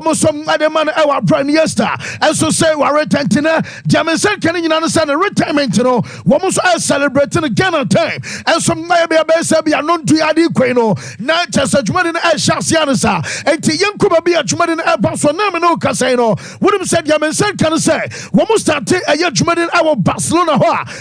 Some other man our brand yester and so say we retentina Jamaican can you understand retirement woman so celebrating Ghana time and some maybe a best be a non to adi queno not just a juman in a shasianasa and to young kuba be a juman in a pass for no casino would have said Jamaican can say woman start a juman in our Barcelona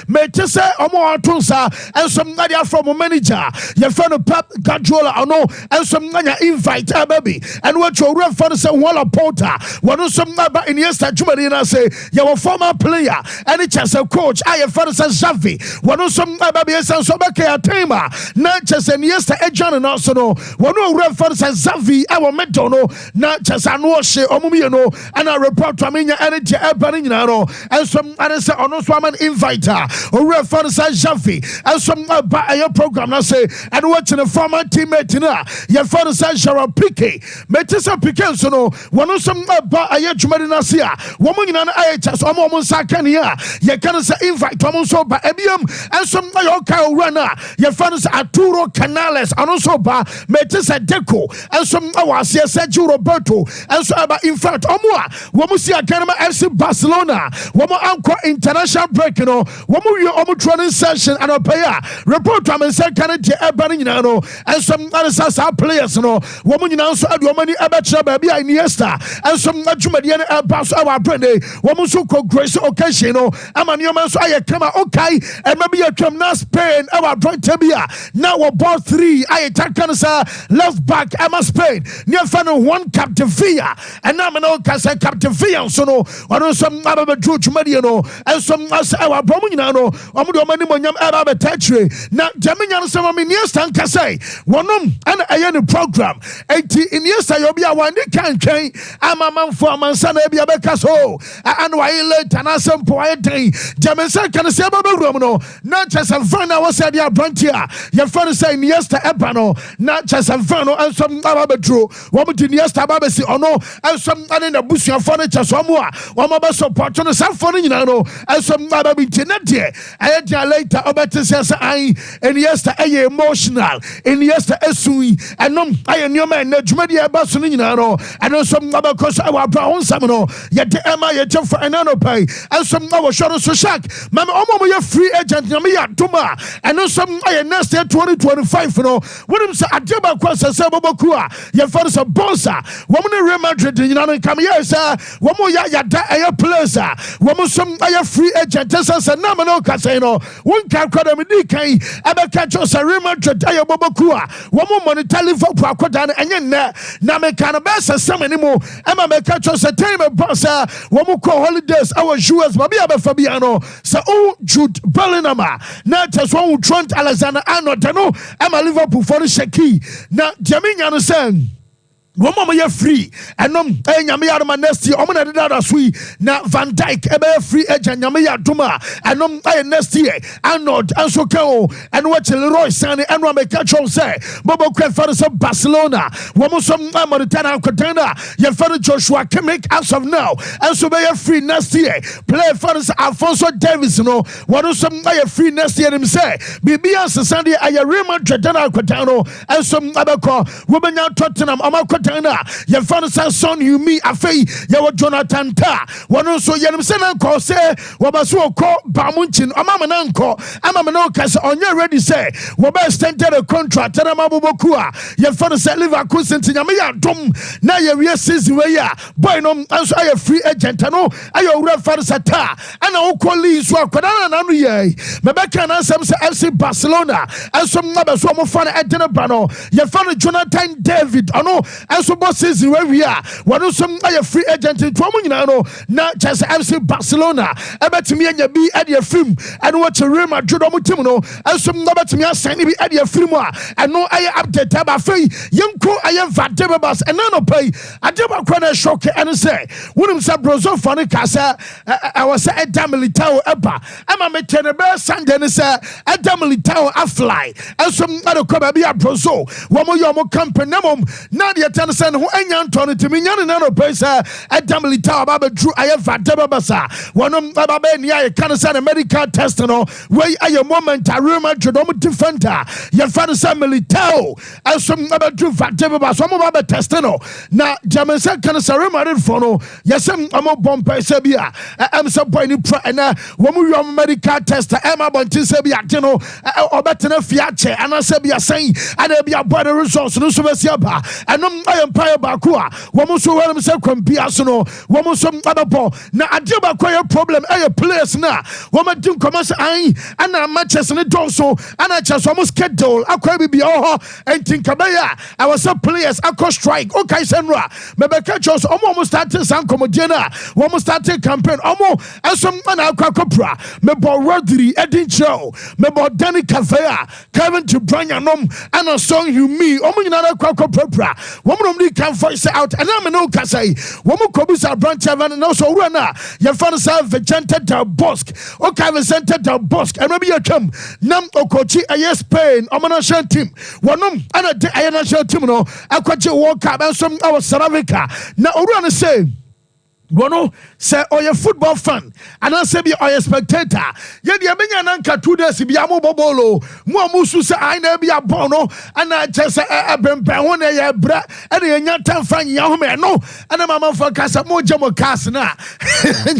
may just say Omo Atunsa and some Nadia from a manager your friend of Pep Gadjola or no and some Nanya invite a baby and what your reference Walla Porter, one of some number in yesterday, Jumadina say, your former player, and it's as a coach, I have first as Zavi, one of some baby and Sobaka Tema, not just and yesterday, John and also no, one of reference as Zavi, our Medono, not just an Washe, Omumiano, and I report to Aminia Energy Ebanino, and some others on no woman inviter, or reference as Zavi, and some by your program, I say, and watching a former teammate, your father says, Gerald Piquet, Metissa Piquet, one of some Jumadinasia, woman in an IHS, almost Sakania, you can say invite Tomoso by Ebium, and some Mayoka runner, your father's Arturo Canales, and also by Metissa Deco, and some Awasia Sergio Roberto, and so about in fact, Omwa, Womusia Academy FC Barcelona, Womo Anqua International Break, Womu Omo training session and a payer, report to me second Ebanino, and some other players, woman in answer at your money about baby. And some Jumadian pass our brand, Wamusuko Grace occasion, Amaniamas I come okay, and maybe I come now Spain, our brand Tabia. Now about 3, I attack cancer, left back, Emma Spain, near final 1 Captaincy, and now Casa Captaincy, so no, or some other George Mediano, and some as our Brominano, Omudomanium Arab Tatri, now Jaminian Samamian Casay, one and I had a program, 80 in yesterday, you'll be a one can't change. I'm a man for my son, Abia Becaso, and why late and I some poetry. Jamaican can say about Romano, not just a friend. I was at your frontier. Your friend saying yes to Epano, not just a friend and some other true. Woman to yes to Babasi or no, and some in the bush of furniture somewhere. One of us support on the South Fonino, and some other internet. I had ya later about to say I and yes to a emotional, and yes to Esui, and no, I am your man, Jumadia Basunino. And also some other cause our brown samino, yet the Emma yet for an pay, and some other shadows so shack. Mamma, Omo, free agent, Yamia Tuma, and also some next year 2025. What am I Adeba Kwasa Sabokua, your father's a bossa, woman in Real Madrid, you know, come here, sir, one more yada a plaza, woman some free agent, Tessa Namano Casino, one can call them DK, Abacachos, a Real Madrid, Ayabokua, one more monetary for Quakodan, and then Namekana Bessa. Some anymore, Emma Mecachos a time of Bossa, Womuko holidays, our Jews, Babia Fabiano, so Jude Bellinama, not as one who Trent Alexander Arnold, Emma Liverpool for the Shaki. Now, Jamin understand. Woman, you're free, and Yamia Manesti, Omana Dada Sui, now Van Dyke, a free agent, Yamia Duma, and Nesti, Arnold, and Sokao, and what Leroy Sani, and Ramekachon say, Bobo Fathers of Barcelona, Womusum Maritana Cotena, your father Joshua Kimmich as of now, and so they are free Nesti, play Fathers Alfonso Davis, what is some free Nesti and him say, Bibia Sunday, I remember Tretana Cotano, and some other call, women now Tottenham, Amakota. Your father's son, you me, a fay, your Jonathan Ta. One also, Yanam call say, Wabasu call Bamunchin, a mamma uncle, a mamma on your ready say, Wabas tented a contract, and a mabokua. Your father said, Live a cushion in Yamia Dum, now your yes is where ya, boy, no, as I a free agent, I know, I your red father's a tar, and I'll call Lee's work, but I don't know, Rebecca and some FC Barcelona, and some others who are fun at dinner panel. Your father Jonathan David, I know. So bosses where we are. One of some free agent in Twomino, not just FC Barcelona. About to me and your be at your film and watch a room at Judomutimo, and some number to me are sending me at your film. And no, I update Tabafay, young co, I have Vatebas, and none of pay. I never quite shock and say, Wouldn't some Brozo Funny Casa? I was at Damily Tower Epa. I'm a Metanabel Sunday, at Damily Tower, I fly. And some other Cobabia Brozo, one more Yomo Company, not yet. Satan send who Anton to me, no place at Tamili Tower, Baba Drew, I have Fatabasa. One of Baba Benia, can send a medical test, where are your moment, I remember Jodomo Fanta, your father Samili Tao, as some Baba Drew Fatababa, some of Baba Testano. Now, Jamasa can ceremony for yes, I'm a bomb Sabia. I'm so point and when we are medical test, Emma Bontisabia, or better Fiache, and I said, saying, and there be a better resource, no Subasiaba, and I Empire Bakua, woman so well himself can be asono, woman some other ball. Now, I do about problem, a place now. Woman do commerce, and I'm matches and it also, and I just almost get dull. I could be all and think Kabaya. I was a players, I could strike, okay, Senra, maybe catch us almost started some comediana, almost started campaign, almost, and some man I copra, maybe Rodri, Eddie Joe, maybe Danny Cafea, Kevin to Brian and a song you me, another copra, woman only can voice out, and I'm no Casay, woman Kobisa branch and also runner, your father's Vicente del Bosque, okay, Vicente del Bosque, and maybe you come, Nam Okochi, a yes, Spain, Omanashan team, one and a national team, no, I quite walk up and some our Saravica. Now, Urana say, Bono say or your football fan and I say be or your spectator. Yet you been ananka 2 days be amo bobolo. Mo musu say I na be a bono and I just say bembe one ya bra and you nyata fan ya home no and mama for kasa mo jamo kas na.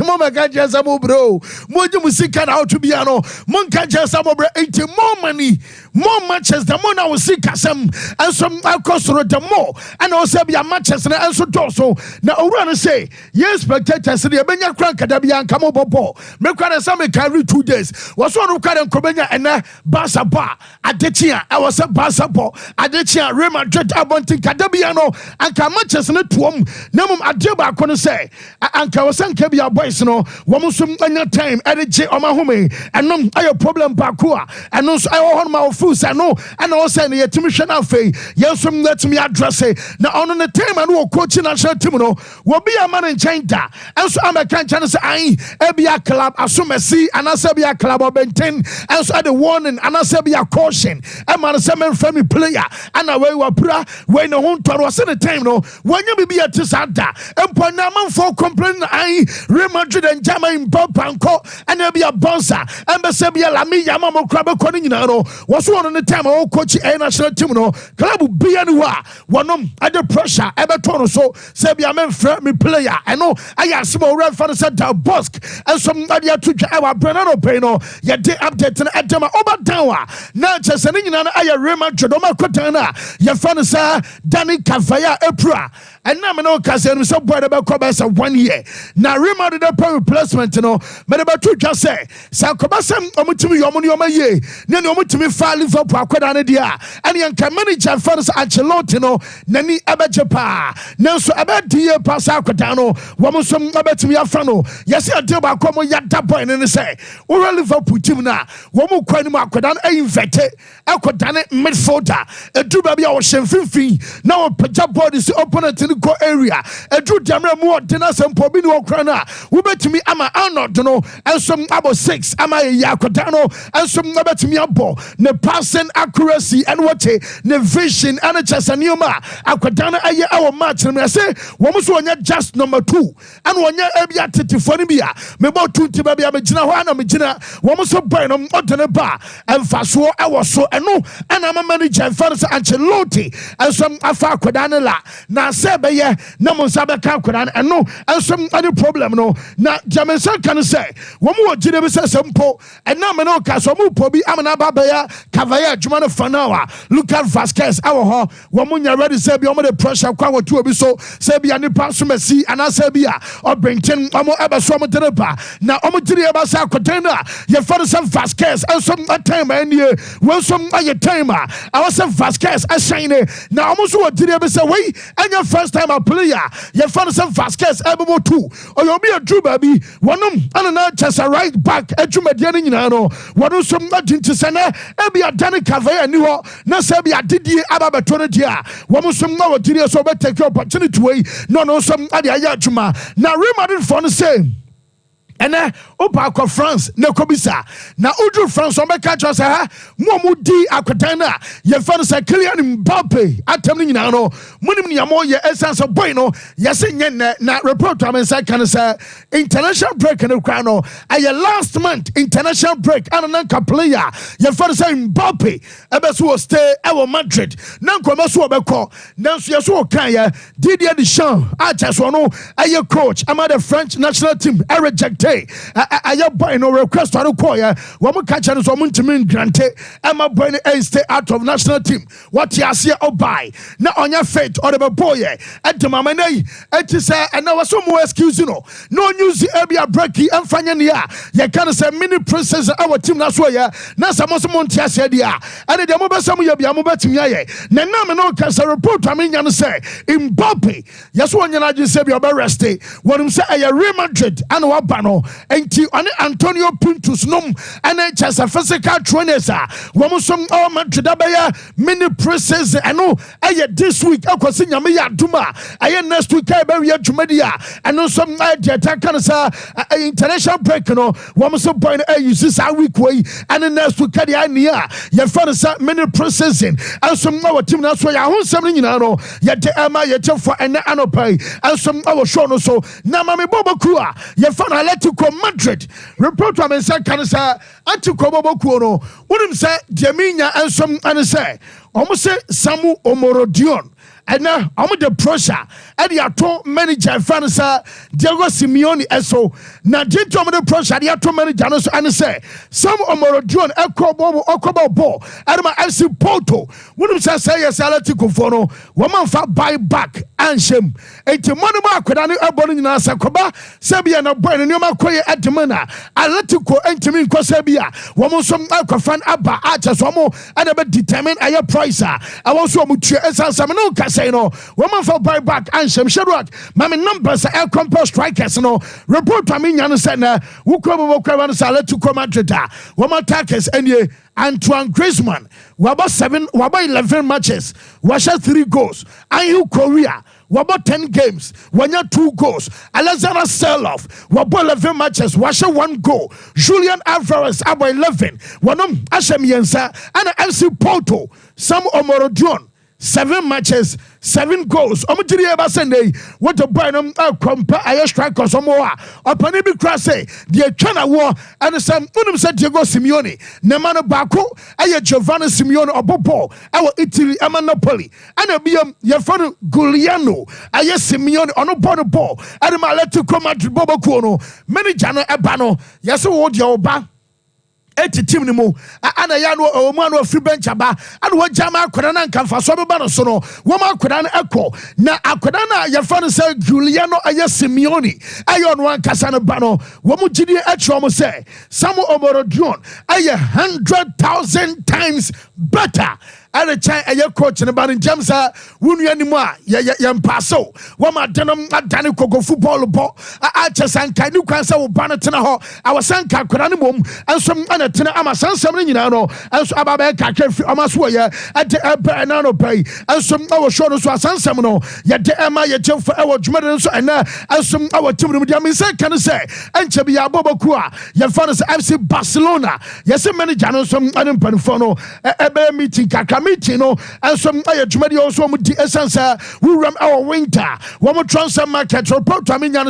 Mama ka just amo bro. Mo jamo sika na to be ano. Mon ka just amo bro 80 more money. More matches the more now see kasam and some cost the more and also be a matches and so also now Urana say yes spectators the Benya Crank Kadabian Kamo Bobo. Make some carry 2 days. Was one who carry Kobenya and Basaba Adechia. I was a Basabo Adechia Real Madrid Abonti Kadabiano and Kamaches in the tomb. Namum Adeba couldn't say and Kawasan Kabia boys no Wamusum on your time Adich Omahome and no I problem Bakua and no I want my fools I know and also the Timishan Alfe. Yes, let me address it. Now on the time and we'll coach in national team will be a man in China. And so I'm a can't say I Ebia club assume a C and Asabia club or Benton and so the warning and Asabia caution and man seven family player and away wa pra when no one was in the time no when you be a tisada and Panama for complaining I Real Madrid and Jama in Bopanko and there be a bonsa and Basabia Lami Yamamo Crab according was one on the time all coach a national team no club be anywhere one under pressure Everton so Sabia men friendly player and no I have small red for the center Bosque and somebody to our Brenano Peno yet they update and Adama Obadawa now just an Indian I Rema Jodoma Kotana your father sir Danny Cafaya Epra and now no cousin so boy about Cobas 1 year now Rema did a replacement but about to just say Sakobasam Omutumi Yomuni ye then Omutumi Fali for Quadanadia and young manager first Ancelotino Nani Abajapa now so about dear Pasacotano Wamusum Abetimi Afano yes I do about Como Yata point and say or Liverpool team now Wamu Quanima Quadan a infected Aquadane midfielder a do baby or Shenfifi now a Pajab board is opponent in the core area a true Jamra more dinners and Pobino Crana who bet to me Ama Arnold and some about 6 Ama Yakotano and some Abetimi Abo ne passing accuracy and what ne vision and a chess and Yuma Aquadana our match and I say Wamus just number 2 and one year Ebia Tifonibia me about 2 Tibabia Medina Wana Medina Wamus Burnham Otaneba and Faswo I was so and no and I'm a manager and Faris Ancelotti and some Afa Quadanela now Sebeye Namusaba Kakudan and no and some other problem no now Jamesa can say Wamu Jinebisa Sampo and Namano Kasomu Pobi Amanabaya Kavaya Jumana Fanawa Lucas Vasquez our Wamunya ready Sebi the pressure Kwawa to Abiso Sebi and Pasumesi and Asabia or Brinton Omo Abaswama Tenepa now Omutiri Abasa Kotena your father some Vasquez and some time and you well some your timer I was some Vasquez as shiny now almost what did you say way and your first time a player your father some Vasquez able to or you'll be a true baby one and another just a right back at you mediating one some nothing to send be a Danny Cavaya and you na Sebi a Didi Ababa Tonatia one some now did you so take your opportunity way no some Adia Yachuma now Real Madrid for the same ene opa akọ France na kobisa na udru France on be catch us ha mo di akodan na ye fa no say Kylian Mbappe atem ni nyina no munim ni amo ye essence boy no ye se nye na report am say kan say international break no kra no aye last month international break ananka player ye fa no say Mbappe ebe so stay e Madrid na nkoma so obekọ nanso ye so kan ye Didier Deschamps acha so no aye coach ama the French national team rejected aye boy no request to call ya wo mo catch no so mo ntimi grante ama boy no stay out of national team what you see obai na onya faith or the boy edema nay eti say na was so mo excuse no use ebia breaki emfanya ne ya ye can say mini princess our team na so ya na samo so mo ntia se dia and the mo be sam ya bia mo betimi aye na na me no can say report amenya no say Mbappe yes wo nyana je say bia be rest wonum say aye Real Madrid and waba no enti on Antonio Pintus nom and just a physical trainers wo mo som our Madrid abaya mini princess eno aye this week akwasi nyame ya duma aye next week e be wi adwumadia eno som atta kan say international break no wo mo so point use this week way and next week dia nia ye fa say mini princess and some our team na so ya ho sem ni nyina no ye de ama ye chefo ene anopai and some our show no so na mame boboku a ye fa na Atletico Madrid report to am say kan say Atletico boboku no wonim say Jaminya and some and say almost say Samu Omorodion and now I'm the pressure and the ato manager Fransa Diego Simeone eso na dito the pressure the ato manager no so and say some Omorodion okobo ball and my FC Porto when say yes Atletico for no woman fa buy back and shame enti money ma akoda ne ebo no nyina sakoba sebia na boy no ma koye edmana Atletico entimi nkosebia woman so akofan aba acha so mo and be determine aye price I want so mutu esansam no say no woman for buy back and some Shadrack mama numbers air compare strikers no report to me nyane say na wukobo no sale to come Madrid woman attackers any Antoine Griezmann waba 11 matches washa 3 goals and you Korea waba 10 games wanya 2 goals Alexander Seloff waba 11 matches washa 1 goal Julian Alvarez aba 11 wanom ashem yensa and FC Porto Sam Omorodion 7 matches 7 goals omutiri eba Sunday what the boy no compare aye strikers omoa opani bi kra say the twana war and some unum say Diego Simeone ne man baako aye Giovanni Simeone obobo awo Italy ama Napoli and ebiem ye fonu Giuliano aye Simeone ono ball and ma Atletico Madrid boboku no manager no eba no yes wo de oba eti team ni mu ana ya no o mu anu free bench aba ana wo jama akoda na nkamfa so be ba no so no wo ma akoda na ekọ na akoda na ya fa no say Giuliano aye Simeone ayo no ankasa no ba no wo mu gidi etro mo say Samu Omorodion aye 100,000 times better and a chai a coach and about in Jamsa, Wunianima, Yampaso, Wama Denham, Dani Coco football ball, Achasanka, New Cancer, Banatana, our Sanka, Kuranimum, and some Anatina, Amasan, Saminano, and so Ababeka, Amaswaya, at the Banano Bay, and some our shoulders were San Samino, yet the Emma, yet for our Jumadans, and some our team with Yamisa can say, and Chabia Bobokua, Yafanas FC Barcelona, yes, many Janos from Adam Panfono, a meeting. Meeting, and some Jumadi also with the essence. We run our winter. One more transfer market report to Aminyan,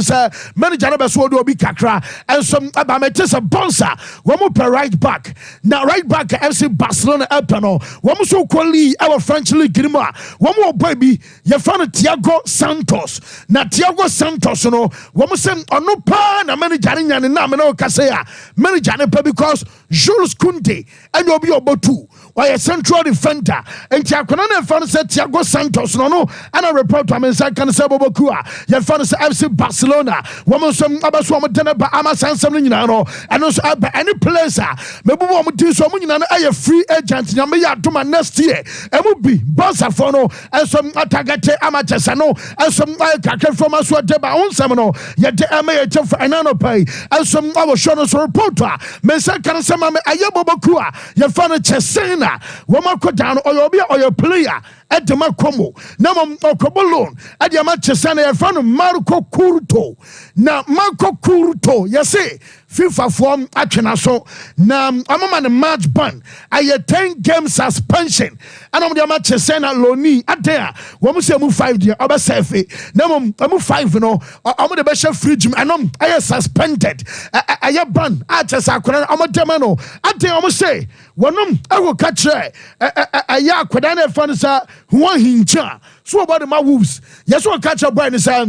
many Janabas will be Kakra, and some Abametis a bonsa. One more per right back. Now, right back FC Barcelona Elpano. One more so quality our French League Grima. One more baby, you found Thiago Santos. Now, Thiago Santos, you know, one more send on no pan, and many Janian and Namino Casea, many Janipa because Jules Kunde and you'll be about 2. Why a central defender and Tiakonan fan said Thiago Santos no and a report to Amensa can say Bobokua your fan is FC Barcelona woman some abaswam denaba amasan something and also any place maybe woman do so a free agent nyame to my next year and will be Barca for no and some atagate amatesano and some kake from us what deba on semino yet the MA for anano pay and some our show report Mensa can say Mama Ayabobokua your fan Chesena Ghana wama down or your player at the Macomo na Okobolon at the Manchester from Marco Curto na Marco Curto yase FIFA form atwena so na amama the match ban aye 10 game suspension and am the Manchester na loni adia wo mo se mu 5 dia obasefe na mo 5 no am the be fridge and aye suspended aye ban atesa akona am dem no adia am say wonom awo ka kire aye akoda na fa no sa ho hincha so about the wolves yes wo ka kire boy ni sa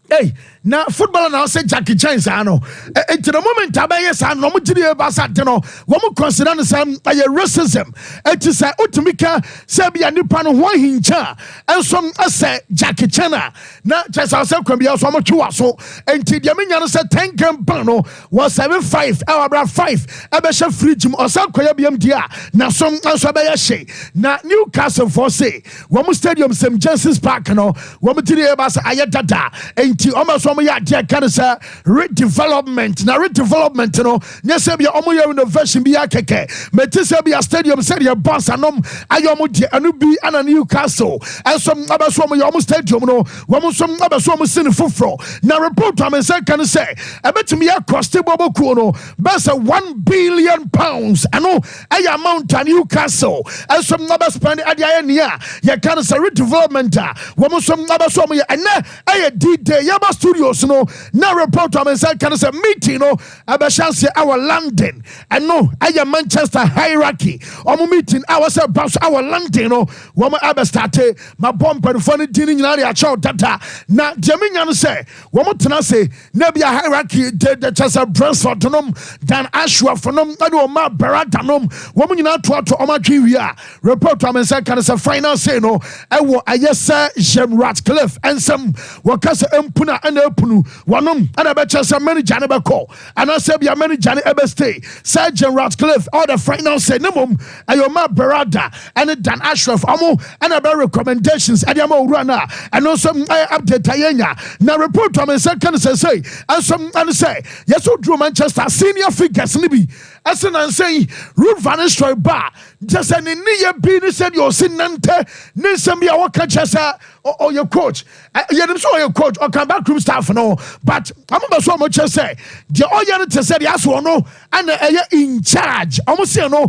hey na footballer na say Jackie Chan sa no to the moment abaye sa no mo gire ba sa de no wo mo consider no say racism it is utumika say bia nipa no ho hincha ensom ase Jackie Chan na chesa say kwambia so mo twa so enti de menya no say 10 game ban no was 75 abra 5 ebe she fridge mo osa koya biam dia na som anso abaye she na Newcastle for say wo mo stadium St James's Park no wo mo gire ba sa ayedada enti o ma so ya dia kan sa redevelopment na redevelopment no nya se bia omo ya innovation bi akeke meti se bia stadium se dia boss anom ayo mo dia anu bi ana Newcastle ensom abaso omo ya omo stadium no wo mo som abaso omo sin foforo na report am se kan se ebetumi ya cost boboku no besa 1 billion pounds ano aya amount a Newcastle ensom abaso spend adia nia ya kan sa redevelopment wo mo som abaso omo ya ena aya D-Day ya ba studio no na report am inside can say meeting no aba chance our London and no aya Manchester hierarchy omo meeting our say boss our London no wo mo aba start ma bomb for the din nyina ya chow data na jeminya no say wo mo tena say na bia hierarchy the chance Brentford nom dan Ashworth nom ade o ma Berada nom wo mo nyina to o twi wi a report am inside can say final say no e wo ayesa Jem Ratcliffe and some wakasa empuna and epunu wanom and abecha say manager ne be call and I say bia manager ne ebe stay Sergeant Ratcliffe all the final say nemom ayoma Berada and Dan Ashworth amo and about recommendations adiamo urana and also update ayenya na report am second say and some and say yes o drew Manchester senior figures ne bi asen and say Ruud van Nistelrooy ba just an niye bi ni said your sinante ni sembia waka chesa or your coach you dem so your coach or come back room staff no but I'm about so much say the oya to say yes or no and in charge almost say no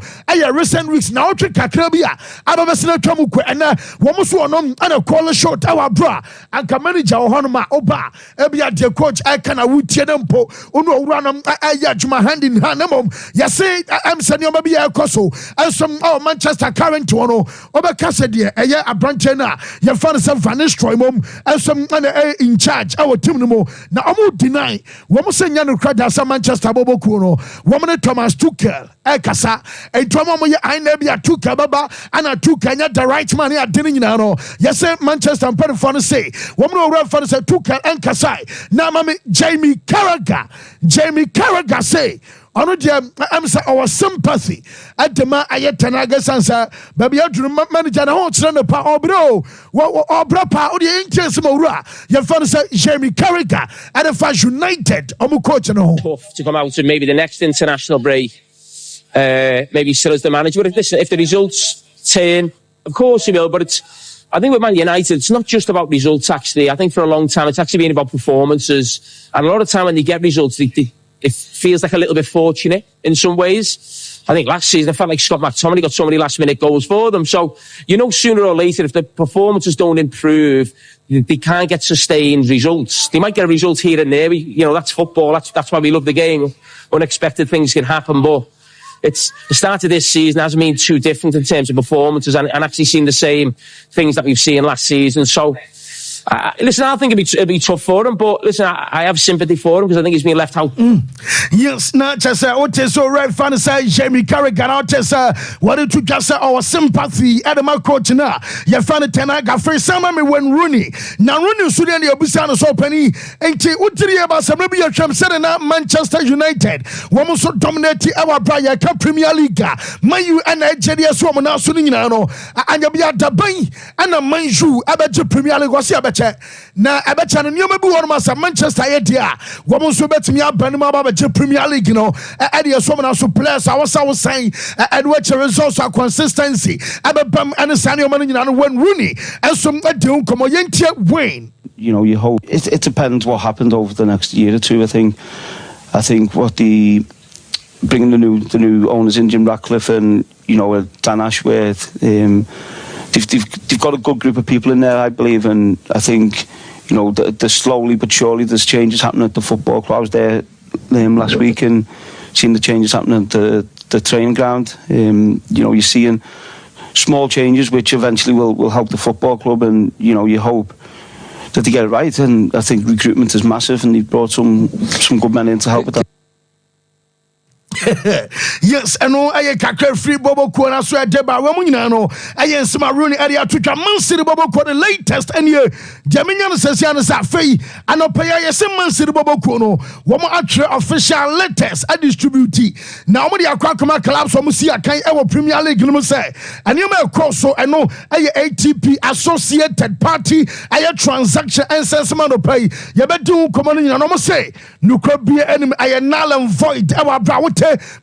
recent weeks now trick kakra bia ababesena twamu kwe and wo so no and call shot our bra and ka manager honoma oba e bia the coach I can awutie dem po onu owura no juma hand in hand mom you say I'm senior baby ekoso and some Manchester current one obeka say de abranche na you find some Van Nistelrooy mom and some in charge our team no na omo deny wo mo senya no krada sa Manchester boboku no wo mo Thomas Tuchel kasa entoma mo ye aina bia Tuchel baba ana Tuchel nya the right man ya deni nyina no yes Manchester for no say wo mo owura for say Tuchel enkasa na mama Jamie Carragher say ono dia am say our sympathy at the ma ayetana gasansa baby aduru manager na ho kire no pa obro obra pa o dia interest mo wura ye fa say Jamie Carragher at the United omo coach no tough to come out with maybe the next international break maybe still as the manager but if the results turn of course he will but I think with Man United it's not just about results actually. I think for a long time it's actually been about performances and a lot of time when they get results it feels like a little bit fortunate in some ways. I think last season I felt like Scott McTominay got so many last minute goals for them. So, sooner or later, if the performances don't improve, they can't get sustained results. They might get results here and there. That's football. That's why we love the game. Unexpected things can happen, but it's the start of this season hasn't been too different in terms of performances and actually seen the same things that we've seen last season. So, listen, I think it'd be tough for him, but listen, I have sympathy for him because I think he's been left out. Yes, not just so right. Fan say Jamie Carragher, not just what it took us our sympathy. Adam coach now. You found it tenaga first summer me when Rooney. Now Rooney Sudan the Obusano so penny. Ain't it? Utri about some maybe a tram setting up Manchester United. One so dominate our Brian Premier League. Mayu and Nigeria so now Sudan and you be at the bay and a Manju about Premier League was here. cheche na ebecha no nyoma bi won ma sa Manchester idea wo mo so betimi abani ma ba je Premier League no e de so na so players awasa wo san and which results are consistency abebam and sane man nyina no when Rooney and some adun komo yentie win. You know, you hope it depends what happens over the next year or two. I think what bringing the new owners in, Jim Ratcliffe and Dan Ashworth, they've got a good group of people in there, I believe, and I think the slowly but surely there's changes happening at the football club. I was there last week and seen the changes happening at the training ground. You're seeing small changes which eventually will help the football club, and you hope that they get it right. And I think recruitment is massive, and they've brought some good men in to help with that. Yes, and no, I can't free Bobo Kona so at Deba Romunano. I am some Rooney area to Man City Bobo Kona latest and year. Jaminian says Yana Fay and no pay a Man City Bobo Kono. One more official letters I distribute. Now, when you are Kwakama collapse from Musia Kai ever Premier League, you must say, and you may cross so I know a ATP associated party, a transaction and sentiment of pay. You better do come on in and almost say, no could be enemy. I am null and void. Our brow.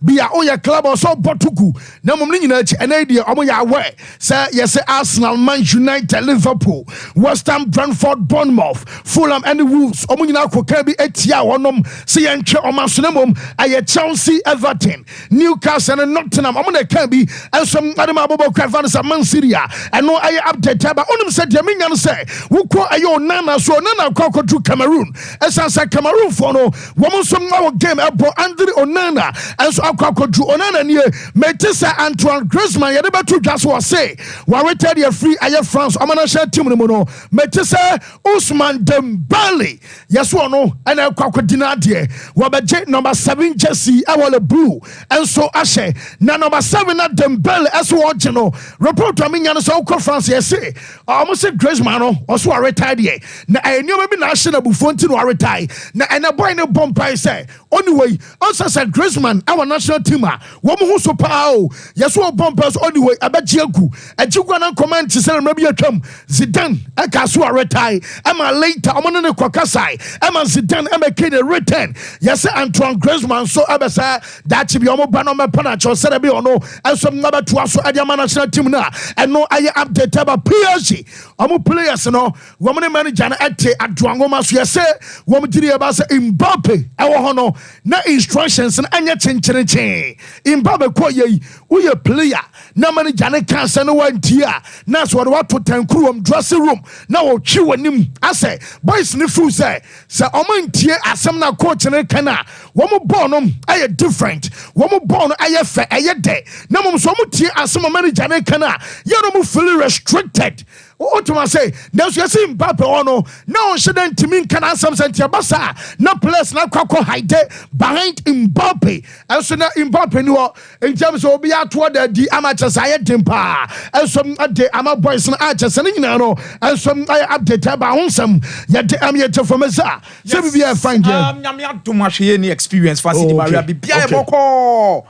Bia oya club or so botuku na mum nyina chi enai omo ya we say yes Arsenal, Man United, Liverpool, West Ham, Brentford, Bournemouth, Fulham and the Wolves omo nyina akoka bi etia wonom say yentwe omasonemom aye Chelsea, Everton, Newcastle and Nottingham omo na kan bi ensom adema bobo kwafan sa Man City and no aye update ba onim say de menya no say wukọ aye onana so onana akọ Cameroon esansa Cameroon for no womo som na game ebo Andre Onana and so Akwakodu Onana near Metisa Antoine Griezmann Yadeba just was say Wareta dia free aye France Omanasha team no no Metisa Ousmane Dembele yes one no and Akwakodina de wabeje number 7 jersey awole blue and so ashe na number 7 na Dembele as watch no report aminya no so ko France yes say almost say Griezmann no also Wareta de na enyo be na ashe na bufonti no Wareta na ena boy no bompai say anyway also said Griezmann our national team wo mo so pao yes wo bombers anyway abajiaku ajigwa na comment say maybe atwam Zidane aka so retai ama later omo ne kwakasai ama Zidane ama kede return yes Antoine Griezmann so abesa that be omo ba no me panacho say be ono enso na beto aso adiama national team na eno aye update about PSG omo players no wo mo ne manager na ete aduango so yes wo mo diri ba say Mbappe e wo ho no na instructions na anya chenchereche Mbappe ko ye uye player na manager ne kansa no wantia na so what to tankuru dressing room na wo twi wanim ase boys ne fu say omantie asem na coach ne kana wo mo ball no aye different wo mo ball no aye fe aye de na mo so mo tie asem manager ne kana ye no mo feel restricted. What to say? Now you see Mbappe ono. Now shouldn't mean can answer something basa. No place na kwako hide behind Mbappe. And so now Mbappe no in terms of be out toward the amateurs I temper. And some the ama boys and archers and no. And some I update about some yet am yet from Mesa. So we are fine here. Nyamia too much any experience for City Maria be bia boko.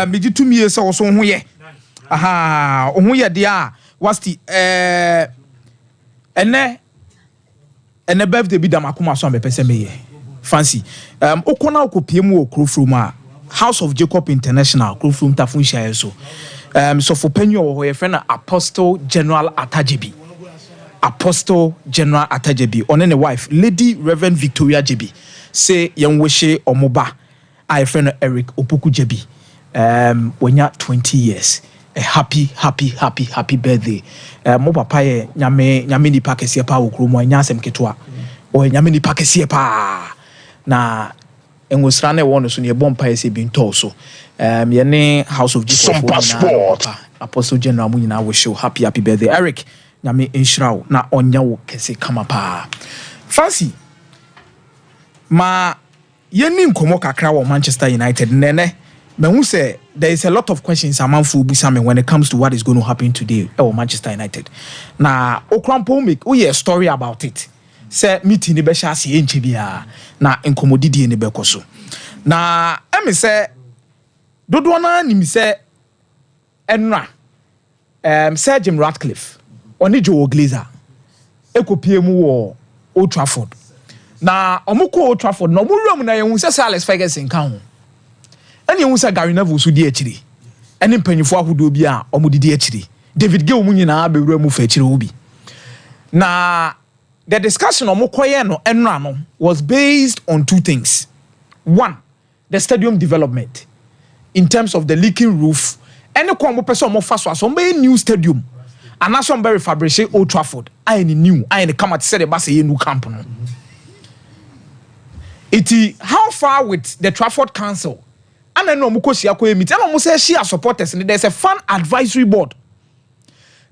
Me di 2 years or so ho ye. Aha, ho ye dia. What's the ene birthday bi dam akoma so am pese me fancy okona okopie mu okrofrom House of Jacob International okrofrom tafun share so for penyo wo ye friend Apostle General Atajebi on ne wife Lady Reverend Victoria Jebi say yenwehye omoba I friend Eric Opoku Jebi wenya 20 years. A happy birthday. Mo papa ye nyame ni pakese pa okromo anyasem ketwa. O nyame ni pakese pa. Na engosra na won so ne bompa ese bi ntɔ so. Ye ne House of Sompa Sport. Apostle General mu nyina wish you happy birthday Eric. Nyame enhyira na onya wo kese kama pa. Fancy. Ma ye ni nkomo kakra wo Manchester United nene. Who say there is a lot of questions among Fubusame when it comes to what is going to happen today or Manchester United. Now, Okrampo make a story about it. Say meeting the Beshasi in Chibia na incommodity in the Bekoso. Now, I say Dodwana ni say Enra Sir Jim Ratcliffe or Joe Glazer. ekopie mu wo Old Trafford. Na omukọ Old Trafford na omurum na yehu se Alex Ferguson kan ho. Ene yehu se Gary Neville so di akiri. Ene mpanyifo ahodo bi a omudidi akiri. David Gale mu nyina abewura mu fa akiri obi. Na the discussion omukoye no enra no was based on two things. One, the stadium development in terms of the leaking roof. Any kwa mo person mo fa so be new stadium. And that's some very Fabrice Old Trafford. I any new, I any come at say the bus a new camp no. How far with the Trafford Council? And I know mukosi akoye meet. And almost say she are supporters and there's a fan advisory board.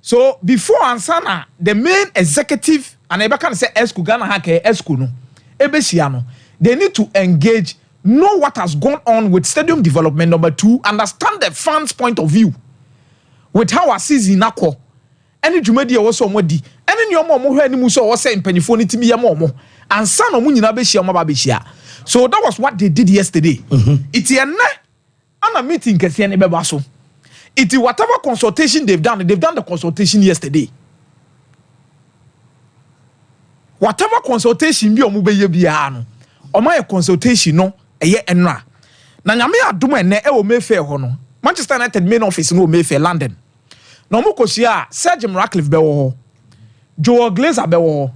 So before Ansana, the main executive and I can say Esku Ghana hake Esku no. Ebesiano. They need to engage, know what has gone on with stadium development. Number two, understand the fans' point of view. With how our season nako. Any jumedi also modi. Any nyomo mo he ni muso o say mpanifo ni timi yamo mo. Ansa no mu nyina be hia mo ba be hia. So that was what they did yesterday. It's a ana meeting kese ne beba so. It's whatever consultation they've done the consultation yesterday. Whatever consultation bi omo be ye bia no. Omo ye consultation no eye enra. Na nyame adom ene e wo Mayfair ho no. Manchester United main office no Mayfair London. No mo kosia Serge Ratcliffe be wo ho. Joel Glazer be wo ho.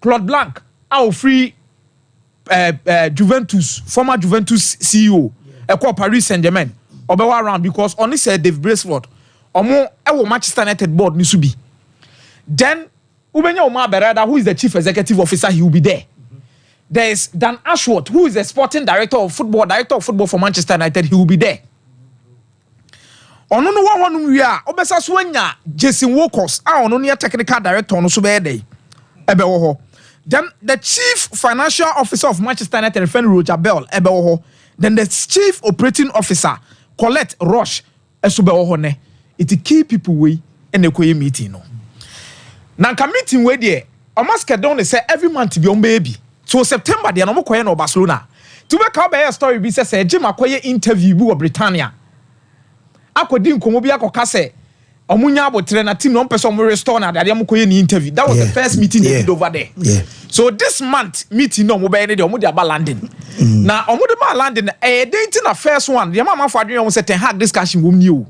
Claude Blanc our free Juventus former Juventus CEO e Paris Saint-Germain obewa around because only said Dave Braceward omo e wo Manchester United board ni subi. Then Ubenya Omar Berada, who is the chief executive officer, he will be there. There is Dan Ashworth, who is the sporting director of football for Manchester United, he will be there. Ono no one we are obesa swenya Jason Wilcox ono ne technical director ono so be dey ebe wo ho. Then the chief financial officer of Manchester United, friend Roger Bell ebe wo ho. Then the chief operating officer Colette Roche eso be wo ho ne. It key people we in the meeting no. Nanka meeting we there schedule say every month be on baby. So September they no mo koye no Barcelona. To make out be story be say Jim akoye interview bi wo Britannia. Akodi nkomo bi akoka say omunya abotre na team no person mo restore na they am koye ni interview. That was the first meeting they did over there. Yeah. So this month meeting no mo be dey omo dey about London. Na omo dey about London dating na first one. The mama for adwene omo say ten hard discussion wo mni o.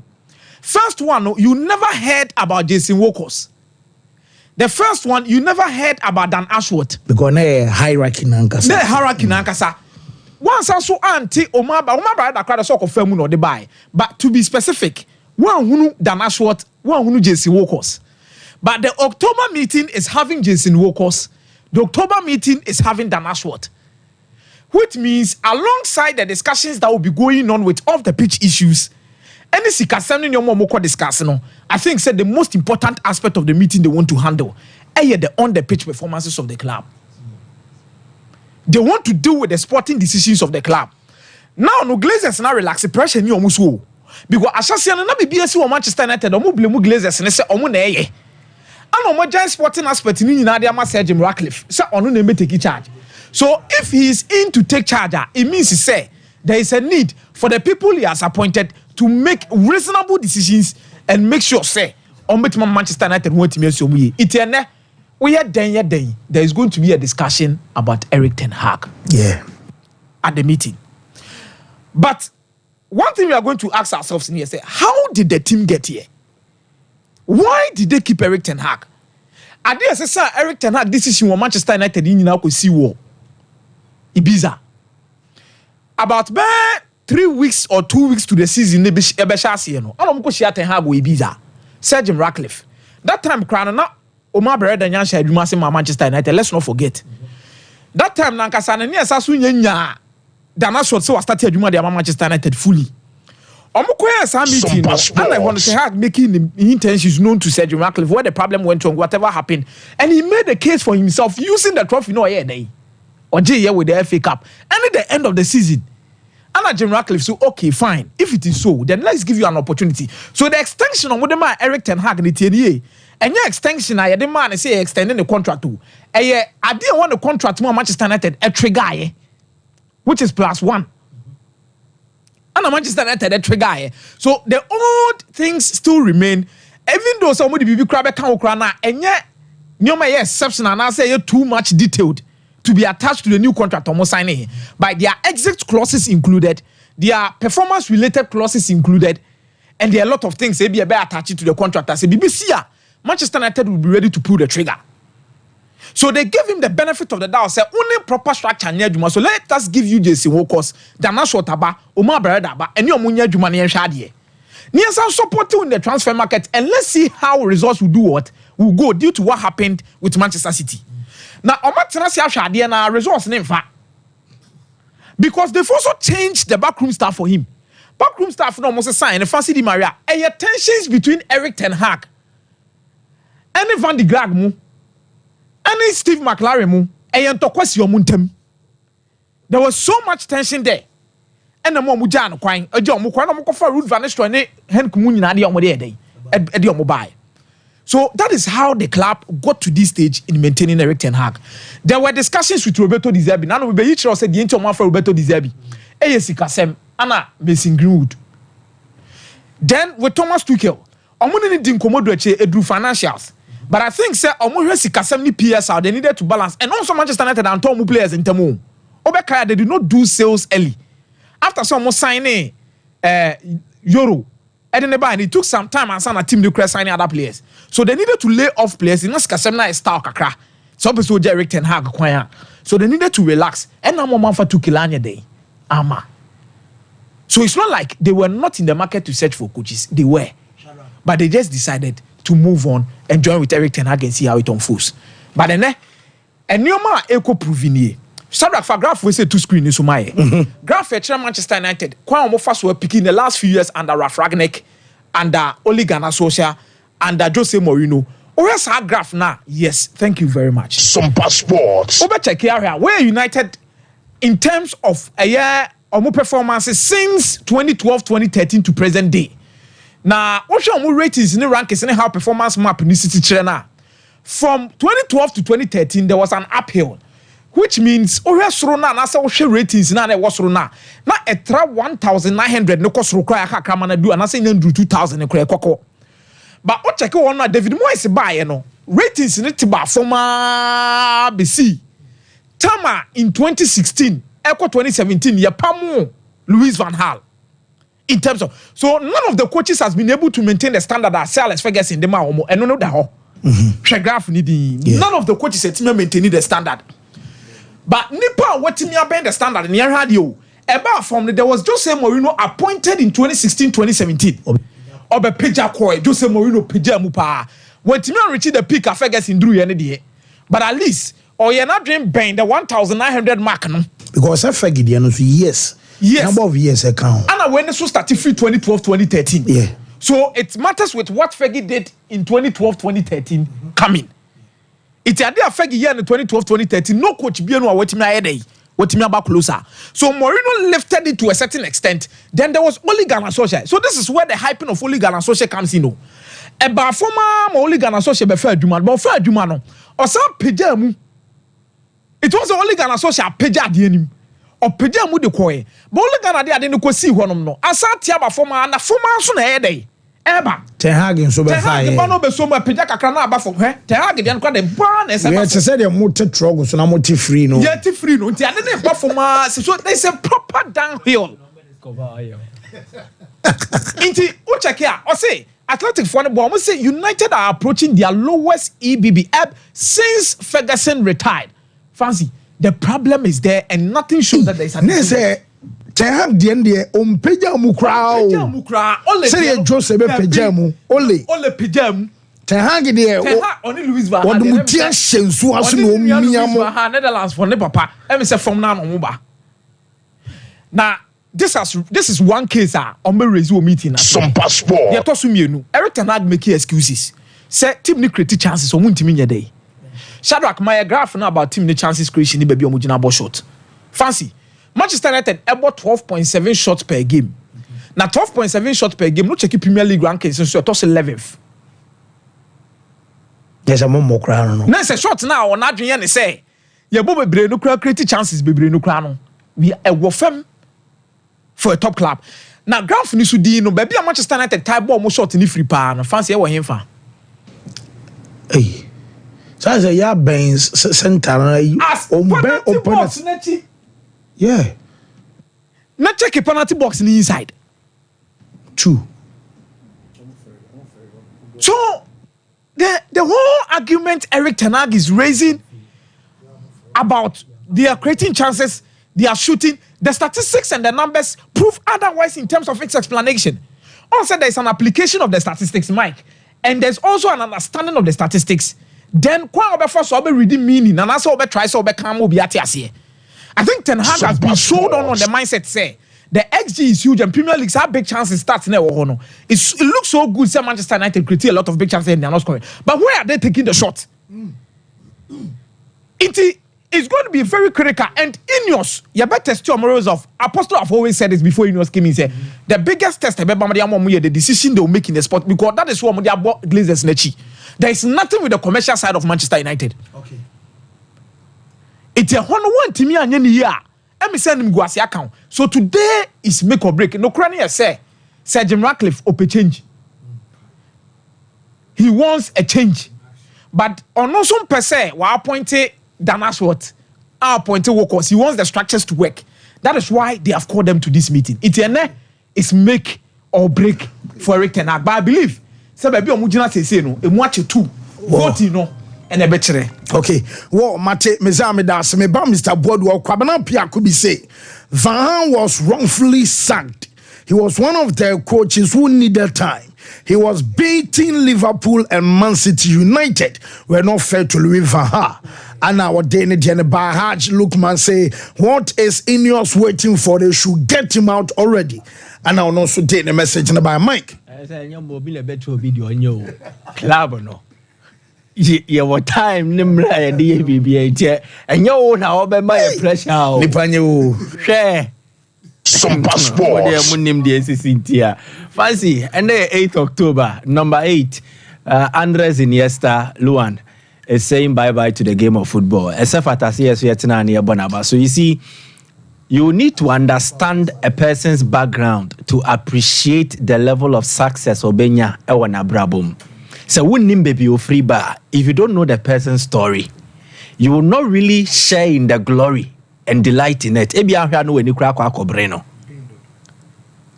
First one you never heard about Jason Wilcox. The first one, you never heard about Dan Ashworth. Because no hierarchy nankasa. No hierarchy nankasa. Once also anti Omaba da crowd so confirm no dey buy. But to be specific, one who Dan Ashworth, one who Jason Wilcox. But the October meeting is having Jason Wilcox. The October meeting is having Dan Ashworth. Which means alongside the discussions that will be going on with off the pitch issues, any sikasem no more discuss no. I think said the most important aspect of the meeting they want to handle the on the pitch performances of the club. They want to deal with the sporting decisions of the club. Now no Glazers now relax pressure ni almost wo. Because Ashasian na be BSC or Manchester United omo blame Glazers and say omo na eye. And omo giant sporting aspect ni nyina dey Serge Ratcliffe. Say ono na me take charge. So if he is in to take charge, it means he say there is a need for the people he has appointed to make reasonable decisions and make sure say on Manchester United want to make there is going to be a discussion about Eric Ten Hag. Yeah. At the meeting. But one thing we are going to ask ourselves in here say, how did the team get here? Why did they keep Eric Ten Hag? I dare say sir Eric Ten Hag decision on Manchester United in now could see war. Ibiza. About 3 weeks or 2 weeks to the season, I don't go share Ten Hag with Ibiza. Serge Ratcliffe. That time, Krana, Omar Bereda and Yansha Dumasi, Manchester United. Let's not forget. That time, Nankasana, Sasunya, Dana Short, so I started Juma de Manchester United fully. Omokoya Sam meeting, and I want to say, making the intentions known to Serge Ratcliffe, where the problem went wrong, whatever happened. And he made a case for himself using the trophy, no, day. Or J with the FA Cup. And at the end of the season, Anna Jim Ratcliffe so okay fine if it is so then let's give you an opportunity. So the extension on what the man Eric Ten Hag the TNA and your extension I the man say extending the contract to I didn't want the contract more Manchester United a trigger which is +1 and Manchester United a trigger so the old things still remain even though somebody be crab can na enye nyoma ye exception and I say too much detailed to be attached to the new contract almost signing, but their exit clauses included, their performance related clauses included, and there are a lot of things they be attached to the contract. I say BBC Manchester United will be ready to pull the trigger. So they gave him the benefit of the doubt. Say only proper structure near Juma. So let us give you JC Wokos, Dana Shotaba, Omar Beredaba, and your Munya Jumani and Shadie. Near some support in the transfer market, and let's see how results will do what will go due to what happened with Manchester City. Now, Omar Tanasi Shadie and results name fa. Because they've also changed the backroom staff for him. Backroom staff no almost sign and Fancy Di Maria. And your tensions between Eric Ten Hag and Van de Grag mu. And Steve McLaren mu, there was so much tension there. And the more Mujano crying, a John Mukwana for Ruth Van Nistelrooy and Henk Moon and the mobile. So that is how the club got to this stage in maintaining Eric Ten Hag. There were discussions with Roberto Di Zerbi. Now we be each said the interim for Roberto Di Zerbi. ASC Kasem, Anna Mason Greenwood. Then with Thomas Tuchel, Omunini didn't commodore Edu financials. But I think, sir, Omohesi Kasem PSR, they needed to balance. And also Manchester United and Tomu players in Temu. Obekaya, they did not do sales early. After someone signing Euro, and it took some time and some team to signing other players. So they needed to lay off players. In Kasem na style kakra. Some people Eric Ten Hag kwanya. So they needed to relax. And now more for 2 kilanya day. Ama. So it's not like they were not in the market to search for coaches. They were. But they just decided to move on and join with Eric Ten Hag and see how it unfolds. But then, and Nyoma Eko Provinier. Sabrak for graph we say 2 screen is Umaye. Graph feature Manchester United. Kwa Omofas were picking the last few years under Ralf Rangnick, under Ole Gunnar Solskjaer, under Jose Mourinho. Where's our graph now? Yes, thank you very much. Sompa Sports. Over check here. Where United in terms of a year or more performances since 2012-2013 to present day. Now, what's your ratings in the rankings and how performance map in the city channel? From 2012 to 2013, there was an uphill, which means Sorona and I ratings now was Sorona. Now, a 1,900 no cost require Kamana do and I say 2,000 Koko. But what check on David Moyes by ratings in it to former BC. Tama in 2016, Echo 2017, Yapamu, Louis Van Gaal. In terms of, so none of the coaches has been able to maintain the standard that Sir Alex Ferguson in the Maomo and no that none of the coaches at maintaining the standard. But Nipa what me bend the standard in your radio. About from there was Jose Mourinho appointed in 2016-2017. Obe Peja Koi, Jose Mourinho Peja Mupa. When Timmy reached the peak of Ferguson drew any day. But at least or you're not dream bang the 1,900 mark no. Because I Ferguson yes. Yes. Number of years account. And when this was started 2012-2013. Yeah. So it matters with what Fergie did in 2012-2013 coming. It's a day of Fergie year in 2012-2013. No coach be no what me ahead. What me about closer. So Mourinho lifted it to a certain extent. Then there was Ole Gunnar Solskjaer. So this is where the hyping of Ole Gunnar Solskjaer comes in. About former Ole Gunnar Solskjaer be fair Juma, but fair Juma no. Or some pejamu. It was Ole Gunnar Solskjaer peja di enim. Or peja mu de koe. But Ole Gunnar de ade no ko si honom no. Asa tia ba former na former so na ede. Eba. Ten Hag so be fire. Ten Hag no be so ma peja kakra na aba for he. Ten Hag de anko de ban na ese. We say the motor trouble so na motor free no. Yeah, free no. Nti ade de ba former so there's a proper downhill. Inti o check here. O say Athletic for the ball. Say United are approaching their lowest EBB ebb since Ferguson retired. Fancy. The problem is there and nothing shows that there is a say Ten Hag the end there peja mu kra o. Say Jose be peja mu. Ole peja mu. Ten Hag there. Ten Hag only Louis Van Gaal. What mu tia shensu aso no miam. Netherlands for ne papa. Let me say from now on ba. Now this is one case on me raise a meeting. Sompa Sport. Ya to so mienu. Eric Ten Hag make excuses. Say team ni create chances o muntimi nya dey. Shadrack, my graph now about team the chances creation ni baby omujina ball shot. Fancy. Manchester United about 12.7 shots per game. Now 12.7 shots per game. No check Premier League rankings since you're toss 11th. There's a more crown no. Now say shot now on Adrian say. Yeah, Bobo Breno create chances be Breno crown. We a wofem for a top club. Now graph ni sudi no baby Manchester United tie ball mo shot ni free pa no fancy e wo hemfa. Hey. So I say yeah Benz center open. Yeah. Not check a penalty box in the inside. True. So the whole argument Eric Ten Hag is raising about they are creating chances, they are shooting, the statistics and the numbers prove otherwise in terms of its explanation. Also, there is an application of the statistics, Mike, and there's also an understanding of the statistics. Then, first reading meaning, and also try so I think Ten Hag has been sold on the mindset, say the XG is huge and Premier Leagues have big chances starting there. It looks so good, say Manchester United create a lot of big chances and they're not scoring. But where are they taking the shot? It's going to be very critical. And Ineos, you better test your morals of Apostle have always said this before Ineos came in. Say the biggest test the decision they will make in the sport, because that is what they have bought Glazers Nechi. There is nothing with the commercial side of Manchester United. Okay. It's a 101 to me and year. Let me send him Guasi account. So today is make or break. No crane say Sir Jim Ratcliffe open change. He wants a change. But on no some per se, we appointed Dan Ashworth, our appointed workers. He wants the structures to work. That is why they have called them to this meeting. It's make or break for Eric Ten Hag. But I believe say baby omujina say no, e mu ache 2. Vote no. And a better. Okay. Well, Mate Mezame das me ba Mr. Boardwalk Kwabena Pia could be say Van Gaal was wrongfully sacked. He was one of their coaches who needed time. He was beating Liverpool and Man City United. We're not fair to Louis Van Gaal. And our Dane Bahaj Lookman say, what is Ineos waiting for? They should get him out already. And I'll also take the message by Mike. I say, you're mobile better video on your club no. Your time nimra and DBB and you now be my pressure. Nipanyo share Sompa Sports. Fancy and the 8th October, number 8, Andres Iniesta Luan is saying bye-bye to the game of football. Except for Bonaba. So you see, you need to understand a person's background to appreciate the level of success or benya ewana brabum. So wouldn't baby you free bar if you don't know the person's story. You will not really share in the glory and delight in it. Ebia no when you crack breno.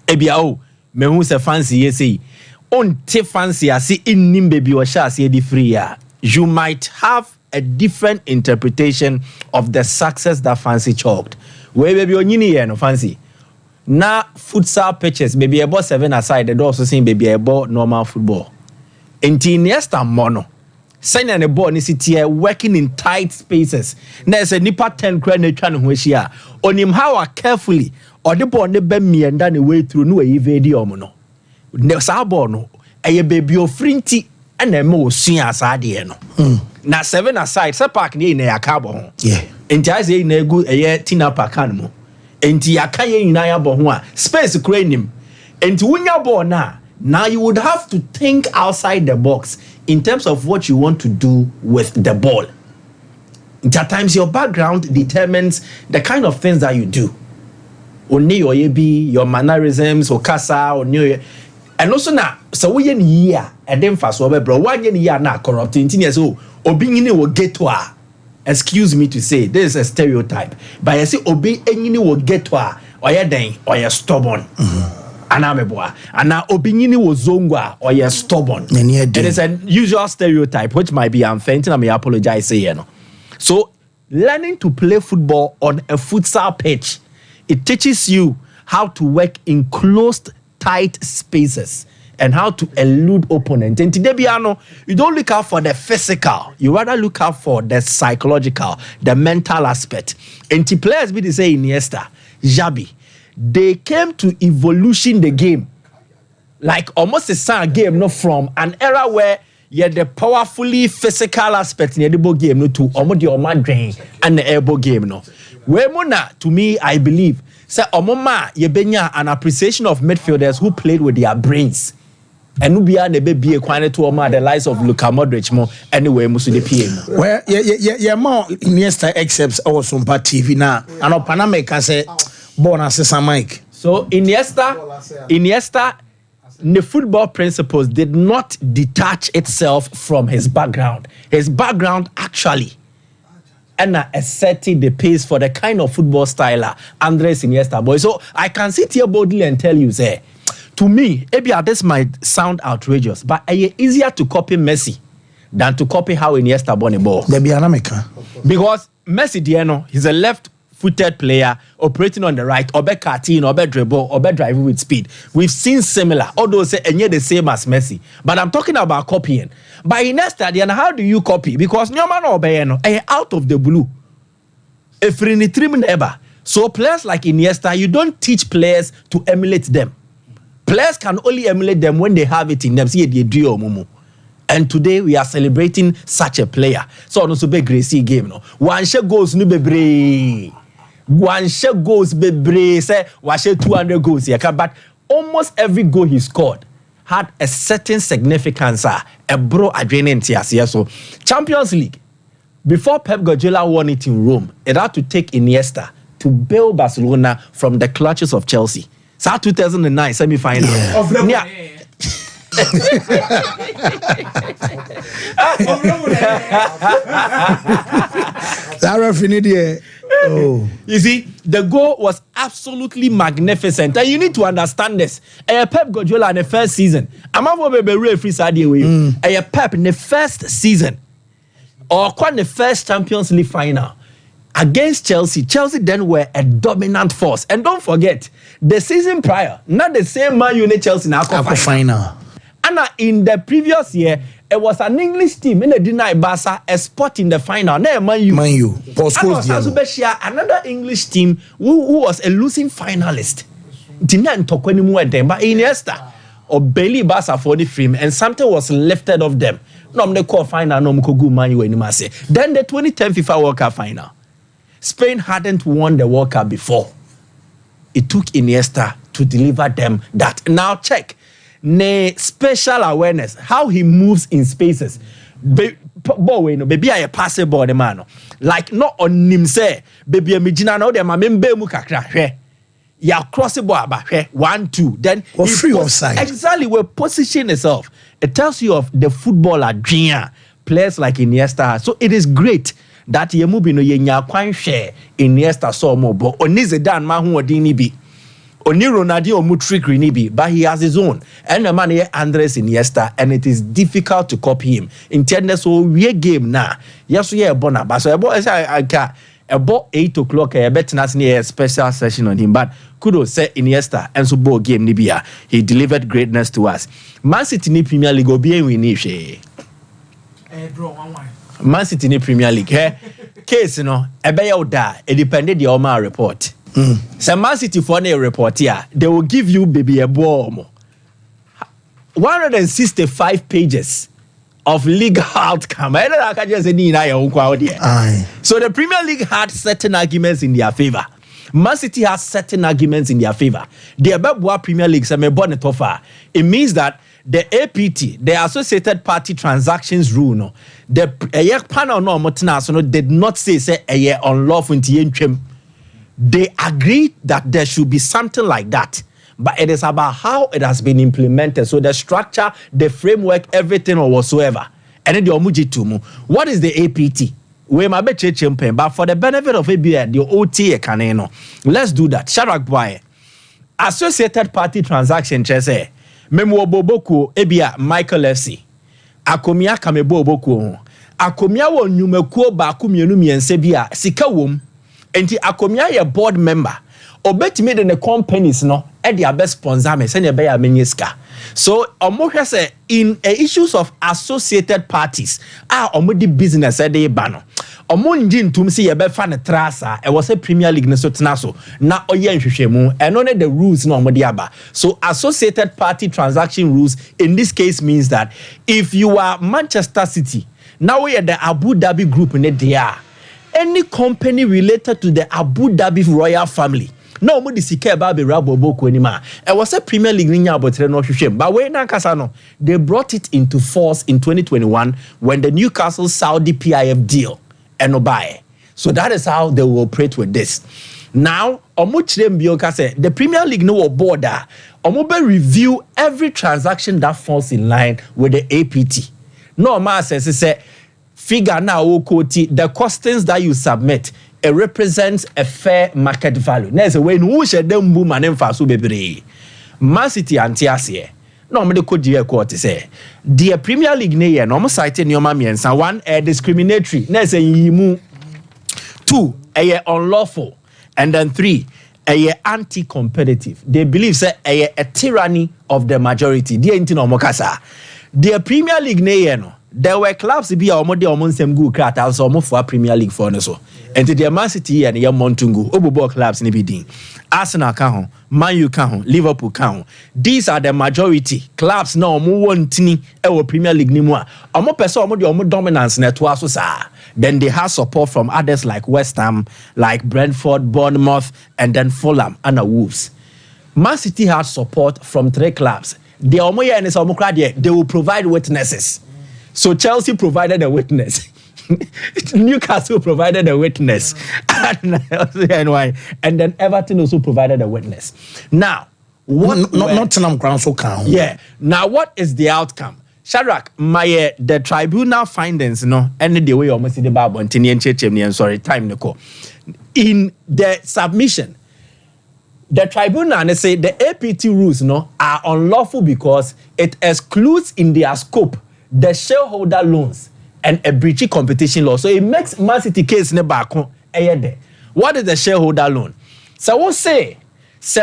Ebia me who se fancy yesi. On te fancy I see in nim baby or sha see the free. You might have a different interpretation of the success that fancy chalked. Where baby on yini no fancy. Na futsal pitches baby about 7 aside the also saying baby about normal football. Enti Iniesta mono. Signing the ball here working in tight spaces. There's a nipa 10 credit trying to on him how carefully or the ball never me and done way through no video mono. There's a ball no a baby of frinty and a more senior aside no. Now 7 aside, so park near a carbon. Yeah. And I say ne good a year tina pacanmo. Enti akaye in Ayabon space cranium. And to win your ball now you would have to think outside the box in terms of what you want to do with the ball. At times your background determines the kind of things that you do. Only your mannerisms or casa or new. And also now, so we year and then fast over bro. 1 year now corrupting years old or being in will get to her. Excuse me to say, this is a stereotype. But I say obey any will get to her or you're dang or you're stubborn. Anameboa. And now opinion was zongwa or you're stubborn. It is a usual stereotype which might be unfair. I may apologize. So learning to play football on a futsal pitch, it teaches you how to work in closed, tight spaces and how to elude opponents. And today, you don't look out for the physical, you rather look out for the psychological, the mental aspect. And the players be the say Iniesta, Xabi, they came to evolution the game like almost a sound game, not from an era where you had the powerfully physical aspect in the ball game, no to almost the drain and the elbow game, no. Where mona to me, I believe, say omoma yebenya an appreciation of midfielders who played with their brains. And who be a baby acquainted to the likes of Luka Modric more anyway, most of the PM. Well, yeah, more Iniesta excepts our Sompa TV now. And Panama can say, born as a Mike. So Iniesta, the football principles did not detach itself from his background. His background actually setting the pace for the kind of football style Andres Iniesta boy. So I can sit here boldly and tell you, say, to me, maybe this might sound outrageous, but it's easier to copy Messi than to copy how Iniesta won a ball. Because Messi, he's a left-footed player operating on the right, or be cutting, or be dribble, or be driving with speed. We've seen similar, although say and yet the same as Messi. But I'm talking about copying. By Iniesta, how do you copy? Because no man out of the blue. So players like Iniesta, you don't teach players to emulate them. Players can only emulate them when they have it in them. See, they do mumu. And today we are celebrating such a player. So no so be Gracie game no. One shot goes no bebre. One shot goes bebre. Say wash 200 goals here. But almost every goal he scored had a certain significance. A bro adrenaline here. So Champions League. Before Pep Guardiola won it in Rome, it had to take Iniesta to bail Barcelona from the clutches of Chelsea. So 2009 semi-final. Yeah. You see, the goal was absolutely magnificent, and you need to understand this. Pep Guardiola in the first season, I'm not going to be free side with Pep in the first season, or quite the first Champions League final against Chelsea. Chelsea then were a dominant force, and don't forget the season prior, not the same Man U Chelsea now final. And in the previous year, it was an English team in the deny Barca a spot in the final. Now Man U. Another English team who was a losing finalist. Didn't talk anymore them, but Iniesta or Bailey Barca for the film, and something was lifted of them. No, the call final, no Mkogu Man U anymore. Then the 2010 FIFA World Cup final. Spain hadn't won the World Cup before. It took Iniesta to deliver them that. Now check. Special awareness, how he moves in spaces. Baby, I pass a ball, the man. Like not on him say, baby, Mijina no dem amembe mu kakra. Ya cross the ball back. 1-2. Then free offside. Exactly where position itself. It tells you of the footballer dream players like Iniesta. So it is great that Yemubi no yenya kwan share Iniesta so mo but onize dan ma hu odin bi. Oni Ronaldo mu trickery ni bi, but he has his own. And the man here Andres Iniesta, and it is difficult to copy him. In tennis, so we game na. Yes, we are bona. But so about 8 o'clock, I bet not near a special session on him. But kudos say Iniesta and so ball game Nibia. He delivered greatness to us. Man City ni Premier League obi we ni she. Man City ni Premier League. Case no, ebe ya oda. It depended the Oma report. So Man City for a report here, they will give you baby a bomb. 165 pages of legal outcome. So the Premier League had certain arguments in their favor. Man City has certain arguments in their favor. The Ababwa Premier League, it means that the APT, the Associated Party Transactions Rule, no, the panel no did not say a unlawful. They agreed that there should be something like that, but it is about how it has been implemented. So the structure, the framework, everything or whatsoever. And then the omujitumu. What is the APT? We might be changing, but for the benefit of ABA, the OTA caneno. Let's do that. Sharak Boy, Associated Party Transaction Chese, Memo Boboku, Ebia Michael FC, Akomia Kamebo Boku, Akomia wo nyumekuo ba kumienu miensebia sikawum. Enti akomia ye board member obetime de ne companies no e dia best sponsor me send be ya menyiska. So omo say in issues of associated parties omo di business e dey ba no omo nji ntum se ye be fa ne trasa e was a Premier League ne so tena so na oye nhwehwemu eno ne the rules no omo di aba. So associated party transaction rules in this case means that if you are Manchester City, now we are the Abu Dhabi group in there, any company related to the Abu Dhabi royal family. No, mo disike ba be rabo boko anima. It was a Premier League ninya abotre no hwehwem. But we na kasa no, they brought it into force in 2021 when the Newcastle Saudi PIF deal enobae. So that is how they will operate with this. Now, the Premier League no border. Omo review every transaction that falls in line with the APT. No man says figure now the costings that you submit. It represents a fair market value. There's a way in which them boom and emphasis be. Man City anti-asie. No, me could dear quote say. The Premier League ne no citing your mamiensa. One, a discriminatory. There's a yimu. 2, a unlawful. And then 3, a anti-competitive. They believe say a tyranny of the majority. The intino mokasa. The Premier League ne no. There were clubs be almost some good crat also for Premier League for so. And the Man City and your Montungu, Obobo clubs ni bidin. Arsenal can Man U can Liverpool can. These are the majority clubs now mo wantini e Premier League ni mo. Omo person omo dominance na to aso sa. Then they have support from others like West Ham, like Brentford, Bournemouth, and then Fulham and the Wolves. Man City has support from 3 clubs. They will provide witnesses. So Chelsea provided a witness. Newcastle provided a witness. And then Everton also provided a witness. Now, Nottingham Crown so count. Yeah. Now, what is the outcome? Shadrach, the tribunal findings, and the way almost the Bible and sorry, time to go. In the submission, the tribunal they say the APT rules are unlawful because it excludes in their scope the shareholder loans and a breachy competition law. So it makes Man City case back. What is the shareholder loan? So we'll say